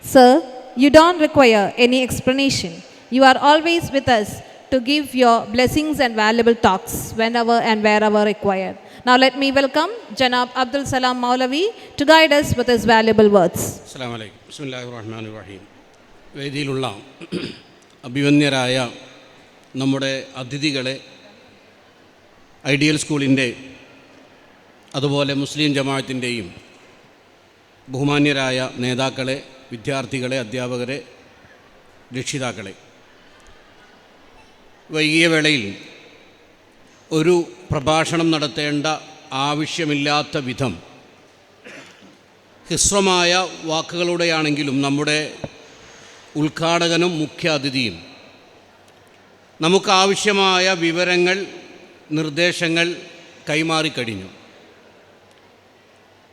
Sir, you don't require any explanation. You are always with us to give your blessings and valuable talks whenever and wherever required. Now let me welcome Janab Abdul Salam Maulavi to guide us with his valuable words. Assalamu alaikum. Bismillahir Rahmanir Rahim. വേദിയിലുള്ള അഭിവന്യരായ നമ്മുടെ അതിഥികളെ, ideal സ്കൂളിൻ്റെ അതുപോലെ മുസ്ലിം ജമാഅത്തിൻ്റെയും ബഹുമാന്യരായ നേതാക്കളെ, വിദ്യാർത്ഥികളെ, അധ്യാപകരെ, രക്ഷിതാക്കളെ, വൈകിയ വേളയിൽ ഒരു പ്രഭാഷണം നടത്തേണ്ട ആവശ്യമില്ലാത്ത വിധം ഹ്രസ്വമായ വാക്കുകളുടെയാണെങ്കിലും നമ്മുടെ ഉദ്ഘാടകനും മുഖ്യ അതിഥിയും നമുക്കാവശ്യമായ വിവരങ്ങൾ, നിർദ്ദേശങ്ങൾ കൈമാറിക്കഴിഞ്ഞു.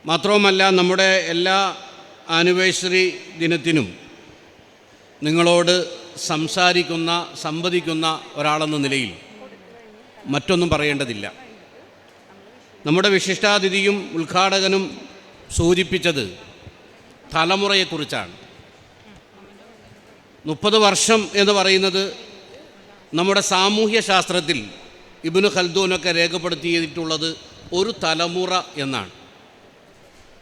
മാത്രവുമല്ല, നമ്മുടെ എല്ലാ ആനിവേഴ്സറി ദിനത്തിനും നിങ്ങളോട് സംവദിക്കുന്ന ഒരാളെന്ന നിലയിൽ മറ്റൊന്നും പറയേണ്ടതില്ല. നമ്മുടെ വിശിഷ്ടാതിഥിയും ഉദ്ഘാടകനും സൂചിപ്പിച്ചത് തലമുറയെക്കുറിച്ചാണ്. 30 വർഷം എന്ന് പറയുന്നത് നമ്മുടെ സാമൂഹ്യ ശാസ്ത്രത്തിൽ ഇബ്നു ഖൽദൂനൊക്കെ രേഖപ്പെടുത്തിയിട്ടുള്ളത് ഒരു തലമുറ എന്നാണ്.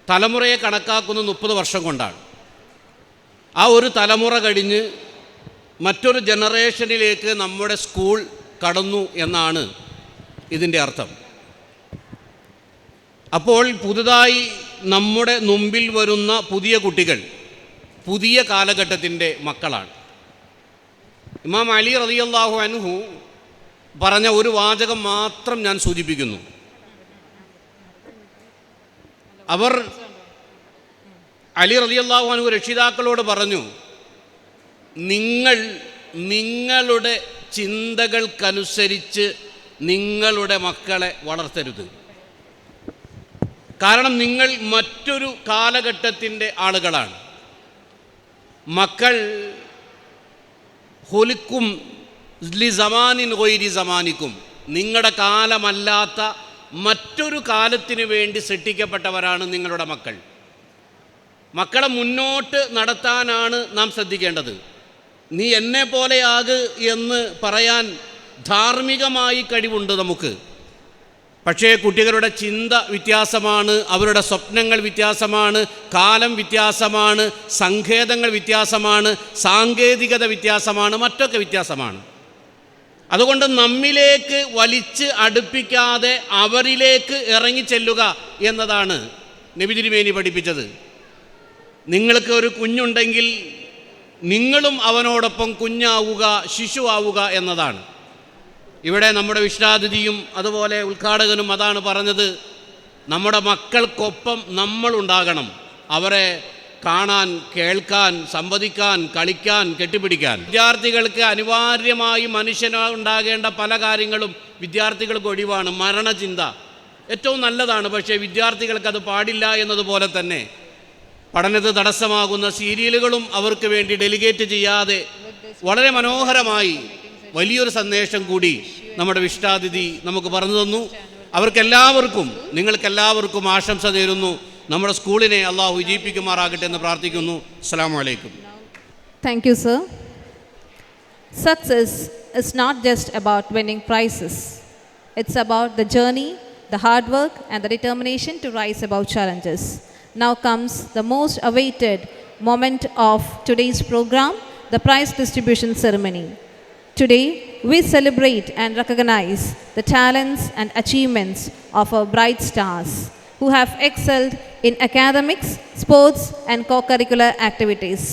തലമുറയെ കണക്കാക്കുന്നത് 30 വർഷം കൊണ്ടാണ്. ആ ഒരു തലമുറ കഴിഞ്ഞ് മറ്റൊരു ജനറേഷനിലേക്ക് നമ്മുടെ സ്കൂൾ കടന്നു എന്നാണ് ഇതിൻ്റെ അർത്ഥം. അപ്പോൾ പുതുതായി നമ്മുടെ മുമ്പിൽ വരുന്ന പുതിയ കുട്ടികൾ പുതിയ കാലഘട്ടത്തിൻ്റെ മക്കളാണ്. ഇമാം അലി റളിയല്ലാഹു അൻഹു പറഞ്ഞ ഒരു വാചകം മാത്രം ഞാൻ സൂചിപ്പിക്കുന്നു. അവർ അലി റളിയല്ലാഹു അൻഹു രക്ഷിതാക്കളോട് പറഞ്ഞു, നിങ്ങളുടെ ചിന്തകൾക്കനുസരിച്ച് നിങ്ങളുടെ മക്കളെ വളർത്തരുത്. കാരണം നിങ്ങൾ മറ്റൊരു കാലഘട്ടത്തിൻ്റെ ആളുകളാണ്. മക്കൾ ഹുലിക്കും ലി സമാനിൻ ഗൈരി സമാനിക്കും, നിങ്ങളുടെ കാലമല്ലാത്ത മറ്റൊരു കാലത്തിന് വേണ്ടി സൃഷ്ടിക്കപ്പെട്ടവരാണ് നിങ്ങളുടെ മക്കൾ. മക്കളെ മുന്നോട്ട് നടത്താനാണ് നാം ശ്രദ്ധിക്കേണ്ടത്. നീ എന്നെ പോലെയാക് എന്ന് പറയാൻ ധാർമ്മികമായി കഴിവുണ്ട് നമുക്ക്. പക്ഷേ കുട്ടികളുടെ ചിന്ത വ്യത്യാസമാണ്, അവരുടെ സ്വപ്നങ്ങൾ വ്യത്യാസമാണ്, കാലം വ്യത്യാസമാണ്, സങ്കേതങ്ങൾ വ്യത്യാസമാണ്, സാങ്കേതികത വ്യത്യാസമാണ്, മറ്റൊക്കെ വ്യത്യാസമാണ്. അതുകൊണ്ട് നമ്മിലേക്ക് വലിച്ച് അടുപ്പിക്കാതെ അവരിലേക്ക് ഇറങ്ങിച്ചെല്ലുക എന്നതാണ് നബി തിരുമേനി പഠിപ്പിച്ചത്. നിങ്ങൾക്ക് ഒരു കുഞ്ഞുണ്ടെങ്കിൽ നിങ്ങളും അവനോടൊപ്പം കുഞ്ഞാവുക, ശിശുവാവുക എന്നതാണ്. ഇവിടെ നമ്മുടെ വിശിഷ്ടാതിഥിയും അതുപോലെ ഉദ്ഘാടകനും അതാണ് പറഞ്ഞത്. നമ്മുടെ മക്കൾക്കൊപ്പം നമ്മളുണ്ടാകണം, അവരെ കാണാൻ, കേൾക്കാൻ, സംവദിക്കാൻ, കളിക്കാൻ, കെട്ടിപ്പിടിക്കാൻ. വിദ്യാർത്ഥികൾക്ക് അനിവാര്യമായി മനുഷ്യനുണ്ടാകേണ്ട പല കാര്യങ്ങളും വിദ്യാർത്ഥികൾക്ക് ഒഴിവാണ്. മരണചിന്ത ഏറ്റവും നല്ലതാണ്, പക്ഷേ വിദ്യാർത്ഥികൾക്കത് പാടില്ല എന്നതുപോലെ തന്നെ പഠനത്തിന് തടസ്സമാകുന്ന സീരിയലുകളും അവർക്ക് വേണ്ടി ഡെലിഗേറ്റ് ചെയ്യാതെ വളരെ മനോഹരമായി വലിയൊരു സന്ദേശം കൂടി നമ്മുടെ വിശിഷ്ടാതിഥി നമുക്ക് പറഞ്ഞു തന്നു. അവർക്കെല്ലാവർക്കും, നിങ്ങൾക്കെല്ലാവർക്കും ആശംസ നേരുന്നു. നമ്മുടെ സ്കൂളിനെ അള്ളാഹു വിജയിപ്പിക്കുമാറാകട്ടെ എന്ന് പ്രാർത്ഥിക്കുന്നു. അസ്സലാമു അലൈക്കും. Thank you, sir. Success is not just about winning prizes. It's about the journey, the hard work, and the determination to rise above challenges. Now comes the most awaited moment of today's program, the prize distribution ceremony. Today, we celebrate and recognize the talents and achievements of our bright stars who have excelled in academics, sports, and co-curricular activities.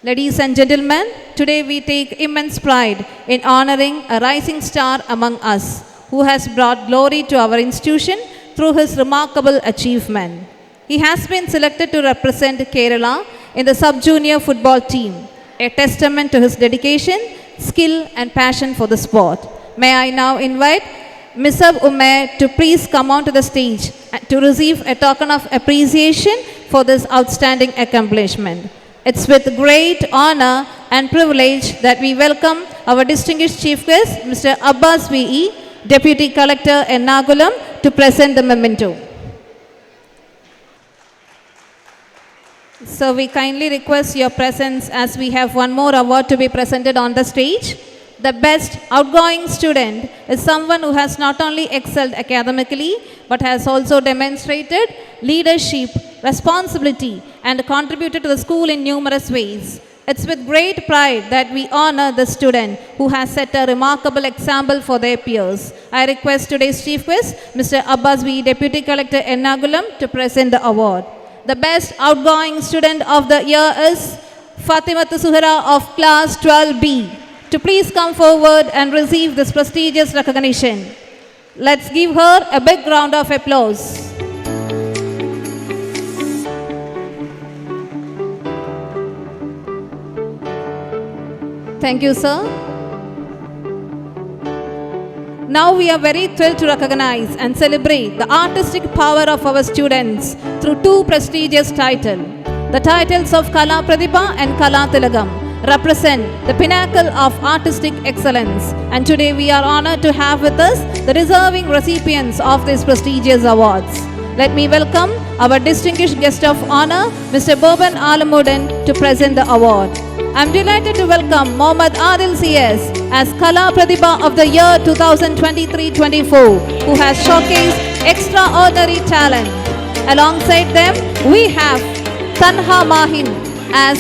Ladies and gentlemen, today we take immense pride in honoring a rising star among us who has brought glory to our institution through his remarkable achievement. He has been selected to represent Kerala in the sub-junior football team, a testament to his dedication, skill and passion for the sport. May I now invite Misab Umair to please come onto the stage to receive a token of appreciation for this outstanding accomplishment. It's with great honor and privilege that we welcome our distinguished chief guest, Mr. Abbas V.E., Deputy Collector Ernakulam, to present the memento. So we kindly request your presence as we have one more award to be presented on the stage. The best outgoing student is someone who has not only excelled academically but has also demonstrated leadership, responsibility and contributed to the school in numerous ways. It's with great pride that we honor the student who has set a remarkable example for their peers. I request today's chief guest, Mr. Abbas V, Deputy Collector Ernakulam, to present the award. The best outgoing student of the year is Fatimatu Suhara of class 12B. To please come forward and receive this prestigious recognition. Let's give her a big round of applause. Thank you, sir. Now we are very thrilled to recognize and celebrate the artistic power of our students through two prestigious titles. The titles of Kala Pratibha and Kala Tilagam represent the pinnacle of artistic excellence, and today we are honored to have with us the deserving recipients of these prestigious awards. Let me welcome our distinguished guest of honor, Mr. Boban Alamudan, to present the award. I am delighted to welcome Mohammad Adil CS as Kala Pratibha of the year 2023-24, who has showcased extraordinary talent. Alongside them, we have Tanha Mahin as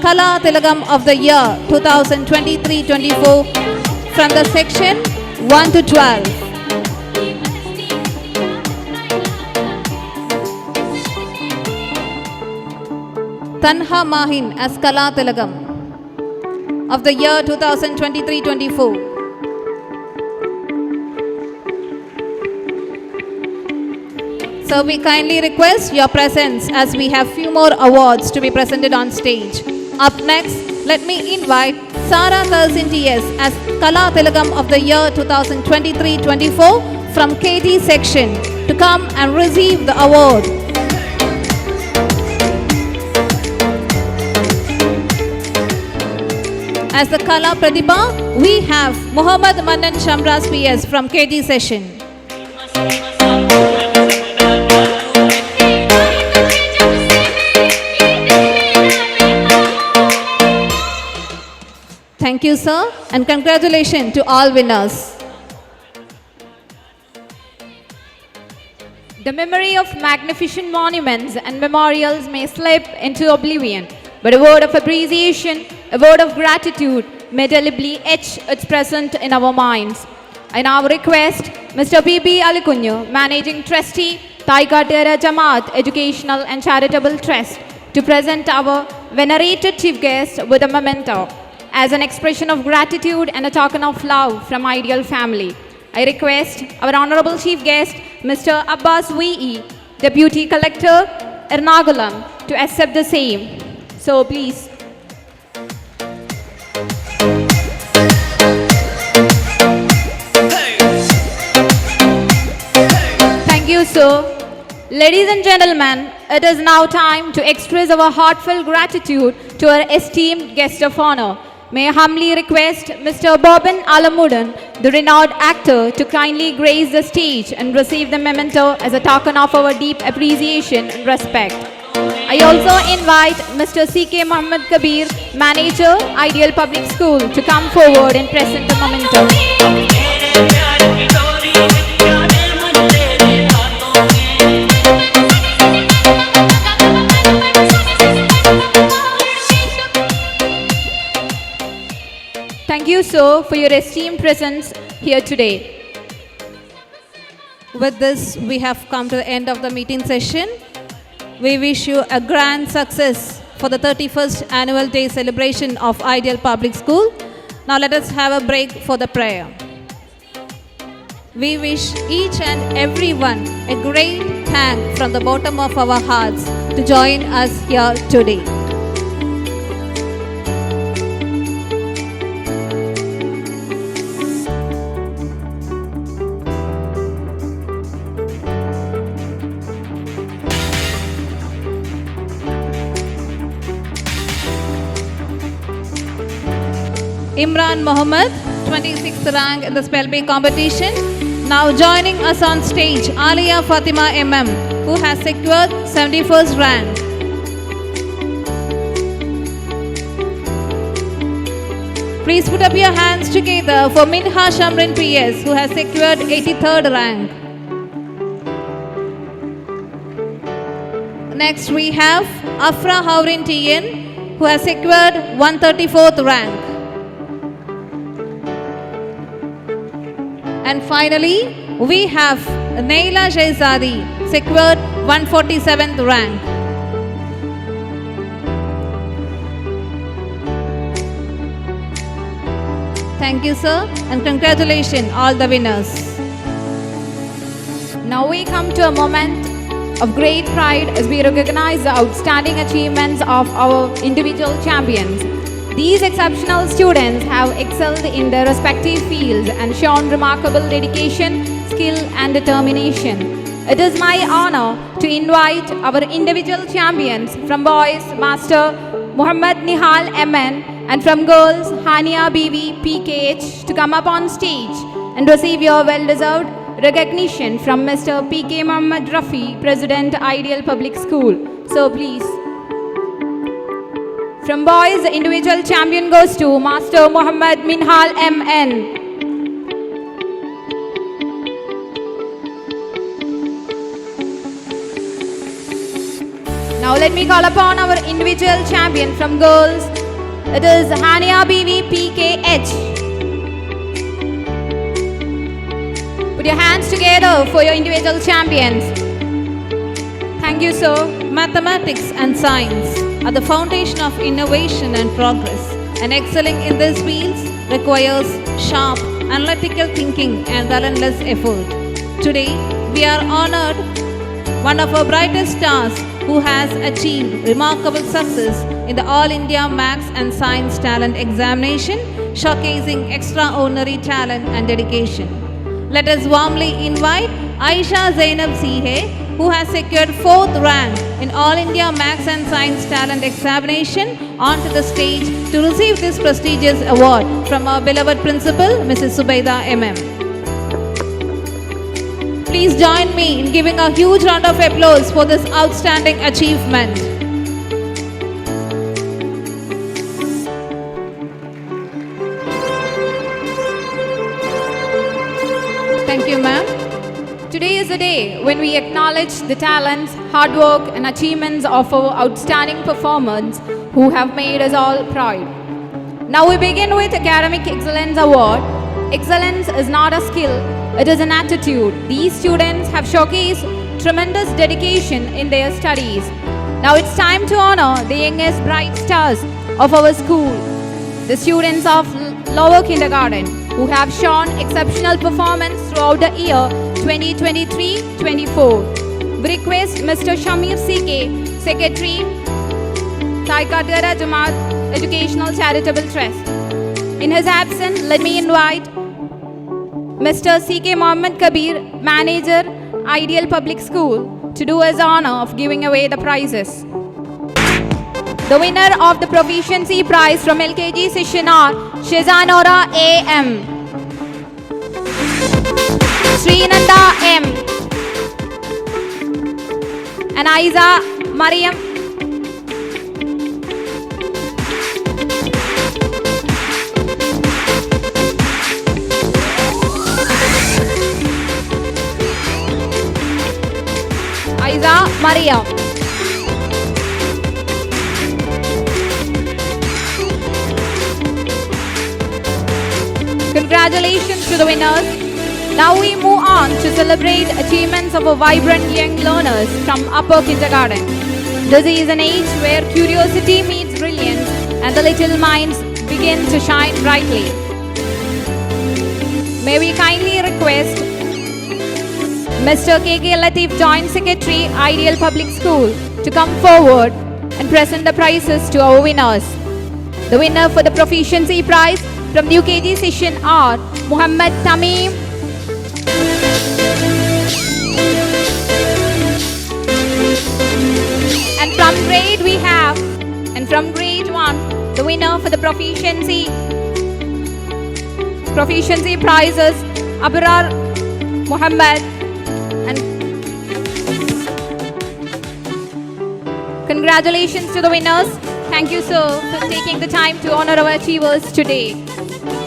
Kala Tilagam of the year 2023-24 from the section 1 to 12. Tanha Mahin as Kala Tilagam of the year 2023-24. So we kindly request your presence as we have few more awards to be presented on stage. Up next, let me invite Sara Tharsin TS as Kala Tilagam of the year 2023-24 from KT section to come and receive the award. As the Kala Pratibha, we have Muhammad Manan Shamraz PS from KT session. Thank you, sir, and congratulations to all winners. The memory of magnificent monuments and memorials may slip into oblivion, but a word of appreciation, a word of gratitude may delibly etch its present in our minds. I now request Mr. P.B. Alikunyu, Managing Trustee, Taikatera Jamaat Educational and Charitable Trust, to present our venerated chief guest with a memento as an expression of gratitude and a token of love from Ideal family. I request our honorable chief guest, Mr. Abbas V.E., Deputy Collector, Ernakulam, to accept the same. So please. Thank you, sir. Ladies and gentlemen, it is now time to express our heartfelt gratitude to our esteemed guest of honor. May I humbly request Mr. Boban Alamudan, the renowned actor, to kindly grace the stage and receive the memento as a token of our deep appreciation and respect. I also invite Mr. C.K. Muhammad Kabir, Manager, Ideal Public School, to come forward and present the memento. Thank you, sir, for your esteemed presence here today. With this, we have come to the end of the meeting session. We wish you a grand success for the 31st annual day celebration of Ideal Public School. Now let us have a break for the prayer. We wish each and everyone a great thank from the bottom of our hearts to join us here today. Imran Mohammed, 26th rank in the spell bee competition. Now joining us on stage, Alia Fatima MM, who has secured 71st rank. Please put up your hands together for Minha Shamrin PS, who has secured 83rd rank. Next we have Afra Haurin TN, who has secured 134th rank. And finally, we have Naila Shehzadi, secured 147th rank. Thank you, sir, and congratulations all the winners. Now we come to a moment of great pride as we recognize the outstanding achievements of our individual champions. These exceptional students have excelled in their respective fields and shown remarkable dedication, skill and determination. It is my honor to invite our individual champions from boys, Master Muhammad Nihal MN, and from girls, Hania Bibi PKH, to come up on stage and receive your well-deserved recognition from Mr. PK Muhammad Rafi, President, Ideal Public School. So please. From boys, the individual champion goes to Master Muhammad Minhal MN. Now let me call upon our individual champion from girls. It is Hania Bibi PKH. Put your hands together for your individual champions. Thank you, sir. Mathematics and science are the foundation of innovation and progress, and excelling in these fields requires sharp, analytical thinking and relentless effort. Today, we are honored one of our brightest stars who has achieved remarkable success in the All India Maths and Science Talent Examination, showcasing extraordinary talent and dedication. Let us warmly invite Aisha Zainab Sihe, who has secured 4th rank in All India Maths and Science Talent Examination, onto the stage to receive this prestigious award from our beloved principal, Mrs. Subaida MM. Please join me in giving a huge round of applause for this outstanding achievement. Thank you, ma'am. Today is a day when we acknowledge the talents, hard work and achievements of our outstanding performers who have made us all proud. Now we begin with Academic Excellence Award. Excellence is not a skill, it is an attitude. These students have showcased tremendous dedication in their studies. Now it's time to honor the youngest bright stars of our school, the students of lower kindergarten who have shown exceptional performance throughout the year 2023-24. We request Mr. Shamir CK, Secretary, Taikatgara Jamaat Educational Charitable Trust. In his absence, let me invite Mr. CK Mohammed Kabir, Manager, Ideal Public School, to do us honor of giving away the prizes. The winner of the Proficiency Prize from LKG Session are Shezanora A.M., Srinanda M., and Aiza Mariam. Aiza Mariam. Congratulations to the winners. Now we move on to celebrate achievements of our vibrant young learners from upper kindergarten. This is an age where curiosity meets brilliance and the little minds begin to shine brightly. May we kindly request Mr. KK Latif, Joint Secretary, Ideal Public School, to come forward and present the prizes to our winners. The winner for the Proficiency Prize from the UKG session are Muhammad Tamim, and from grade we have, and from grade 1, the winner for the Proficiency Prizes, Abrar Muhammad. And congratulations to the winners. Thank you, sir, for taking the time to honor our achievers today.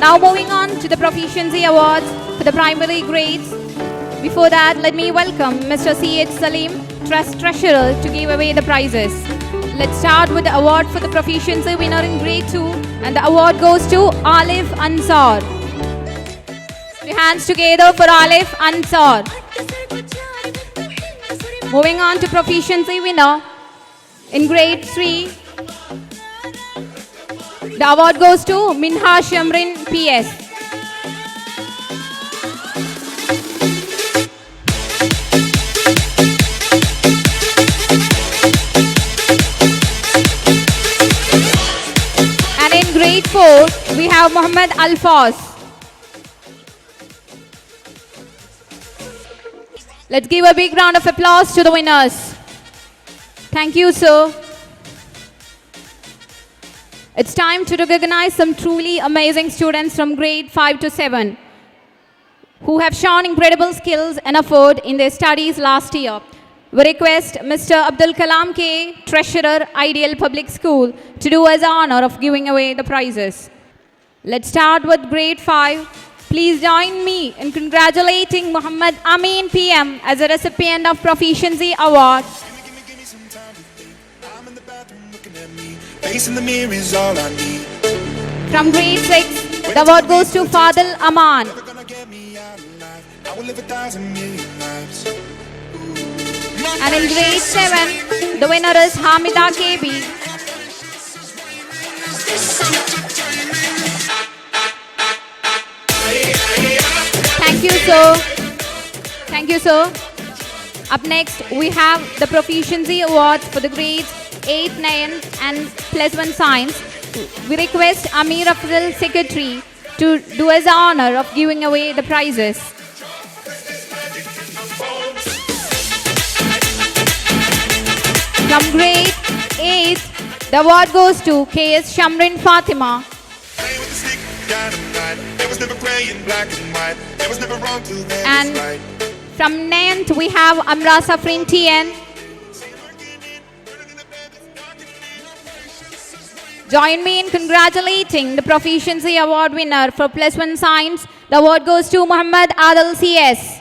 Now moving on to the Proficiency Awards for the primary grades. Before that, let me welcome Mr. C.H. Salim, Trust Treasurer, to give away the prizes. Let's start with the award for the Proficiency winner in grade 2, and the award goes to Alif Ansar. Put your hands together for Alif Ansar. Moving on to Proficiency winner in grade 3. The award goes to Minha Shamrin PS. And in grade 4, we have Muhammad Alfaz. Let's give a big round of applause to the winners. Thank you, sir. It's time to recognize some truly amazing students from grade 5 to 7 who have shown incredible skills and effort in their studies last year. We request Mr. Abdul Kalam K, Treasurer, Ideal Public School, to do us the honor of giving away the prizes. Let's start with grade 5. Please join me in congratulating Muhammad Amin PM as a recipient of Proficiency Award. Face in the mirror is all I need. From grade 6, the award goes to Fadil Aman. I will live 1,000 million lives. And in grade 7, the winner is Hamida KB. Thank you, sir. Thank you, sir. Up next, we have the Proficiency Awards for the grades 8, 9 and +1 Science. We request Amir Afzal, Secretary, to do us the honor of giving away the prizes. From grade 8, the award goes to KS Shamrin Fatima. And from 9th, we have Amra Safrin TN. Join me in congratulating the Proficiency Award winner for +1 Science. The award goes to Muhammad Adil CS.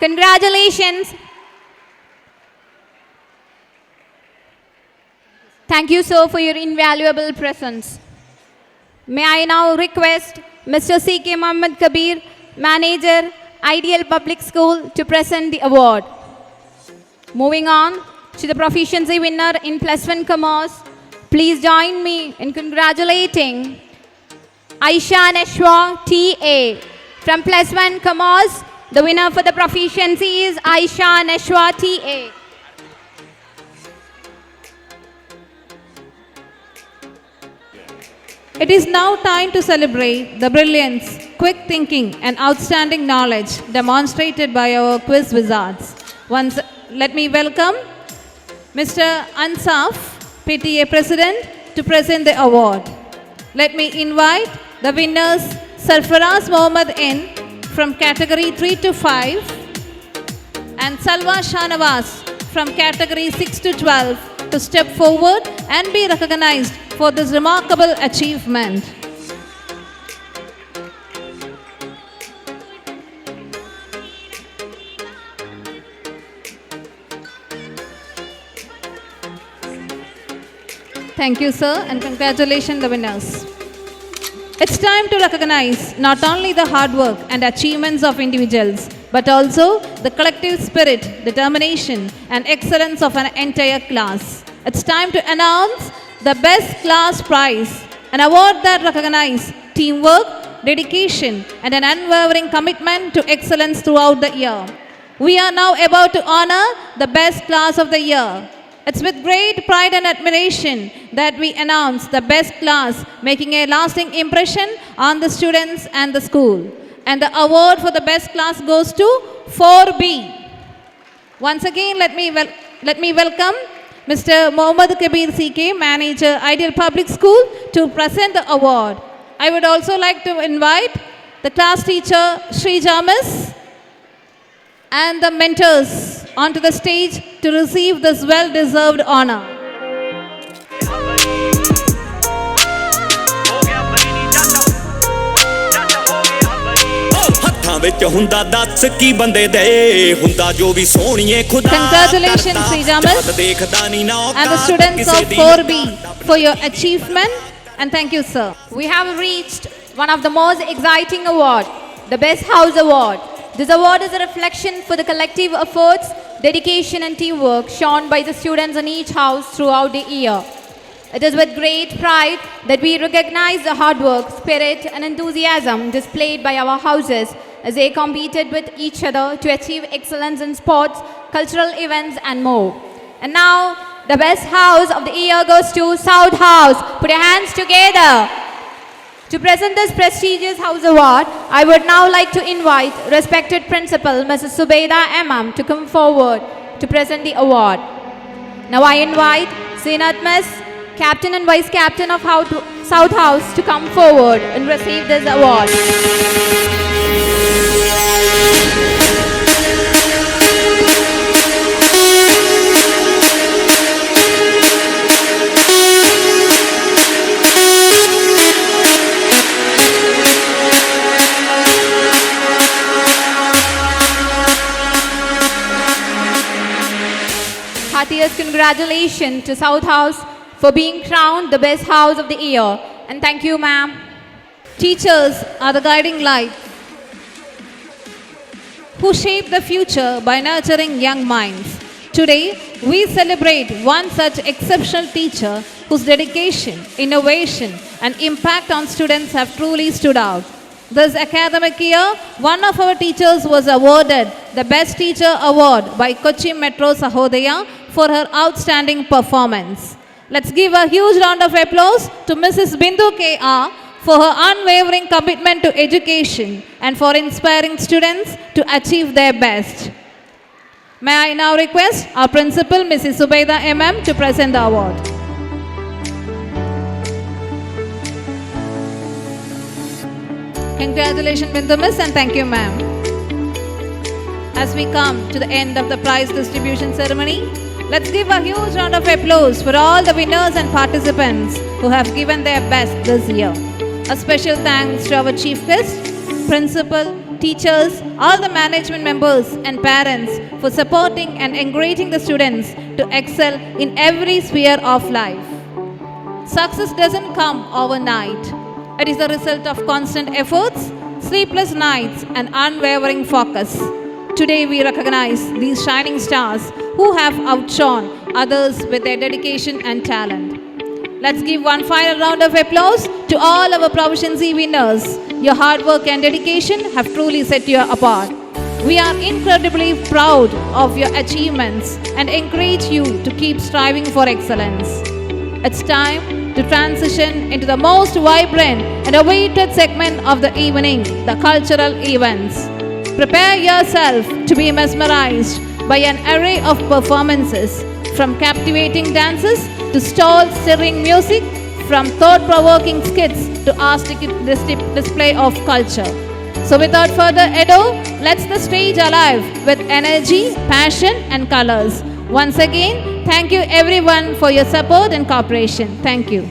Congratulations. Thank you, sir, for your invaluable presence. May I now request Mr. C.K. Mohammed Kabir, Manager, Ideal Public School, to present the award. Moving on to the proficiency winner in +1 Commerce. Please join me in congratulating Aisha Neshwa TA. From +1 Commerce, the winner for the proficiency is Aisha Neshwa TA. It is now time to celebrate the brilliance, quick thinking, and outstanding knowledge demonstrated by our quiz wizards. Once, let me welcome Mr. Ansaf, PTA President, to present the award. Let me invite the winners, Sarfaraz Mohammad N from category 3 to 5 and Salwa Shanawaz from category 6 to 12 to step forward and be recognized for this remarkable achievement. Thank you, sir, and congratulations the winners. It's time to recognize not only the hard work and achievements of individuals, but also the collective spirit, determination, and excellence of an entire class. It's time to announce the Best Class Prize, an award that recognizes teamwork, dedication, and an unwavering commitment to excellence throughout the year. We are now about to honor the Best Class of the Year. It's with great pride and admiration that we announce the best class, making a lasting impression on the students and the school. And the award for the best class goes to 4B. Once again, let me welcome Mr. Mohammad Kabir CK, Manager, Ideal Public School, to present the award. I would also like to invite the class teacher, Sri Jamis, and the mentors onto the stage to receive this well-deserved honor. Congratulations, Sri Jamis, and the students of 4B for your achievement, and thank you, sir. We have reached one of the most exciting awards, the Best House Award. This award is a reflection for the collective efforts, dedication and teamwork shown by the students in each house throughout the year. It is with great pride that we recognize the hard work, spirit and enthusiasm displayed by our houses as they competed with each other to achieve excellence in sports, cultural events and more. And now, the Best House of the Year goes to South House. Put your hands together. To present this prestigious House Award, I would now like to invite respected Principal Mrs. Subaida Emam to come forward to present the award. Now I invite Zinat Miss, Captain and Vice Captain of South House to come forward and receive this award. Heartiest congratulations to South House for being crowned the Best House of the Year. And thank you, ma'am. Teachers are the guiding light who shape the future by nurturing young minds. Today, we celebrate one such exceptional teacher whose dedication, innovation, and impact on students have truly stood out. This academic year, one of our teachers was awarded the Best Teacher Award by Kochi Metro Sahodaya for her outstanding performance. Let's give a huge round of applause to Mrs. Bindu K.R. for her unwavering commitment to education and for inspiring students to achieve their best. May I now request our principal, Mrs. Subaida M.M., to present the award. Congratulations, Bindu Miss, and thank you, ma'am. As we come to the end of the prize distribution ceremony, let's give a huge round of applause for all the winners and participants who have given their best this year. A special thanks to our chief guest, principal, teachers, all the management members and parents for supporting and encouraging the students to excel in every sphere of life. Success doesn't come overnight. It is the result of constant efforts, sleepless nights and unwavering focus. today we recognize these shining stars who have outshone others with their dedication and talent. Let's give one final round of applause to all our proficiency winners. Your hard work and dedication have truly set you apart. We are incredibly proud of your achievements and encourage you to keep striving for excellence. It's time to transition into the most vibrant and awaited segment of the evening, the cultural events. Prepare yourself to be mesmerized by an array of performances, from captivating dances to soul-stirring music, from thought-provoking skits to artistic display of culture. So without further ado, let's the stage alive with energy, passion and colors. Once again, thank you everyone for your support and cooperation. Thank you.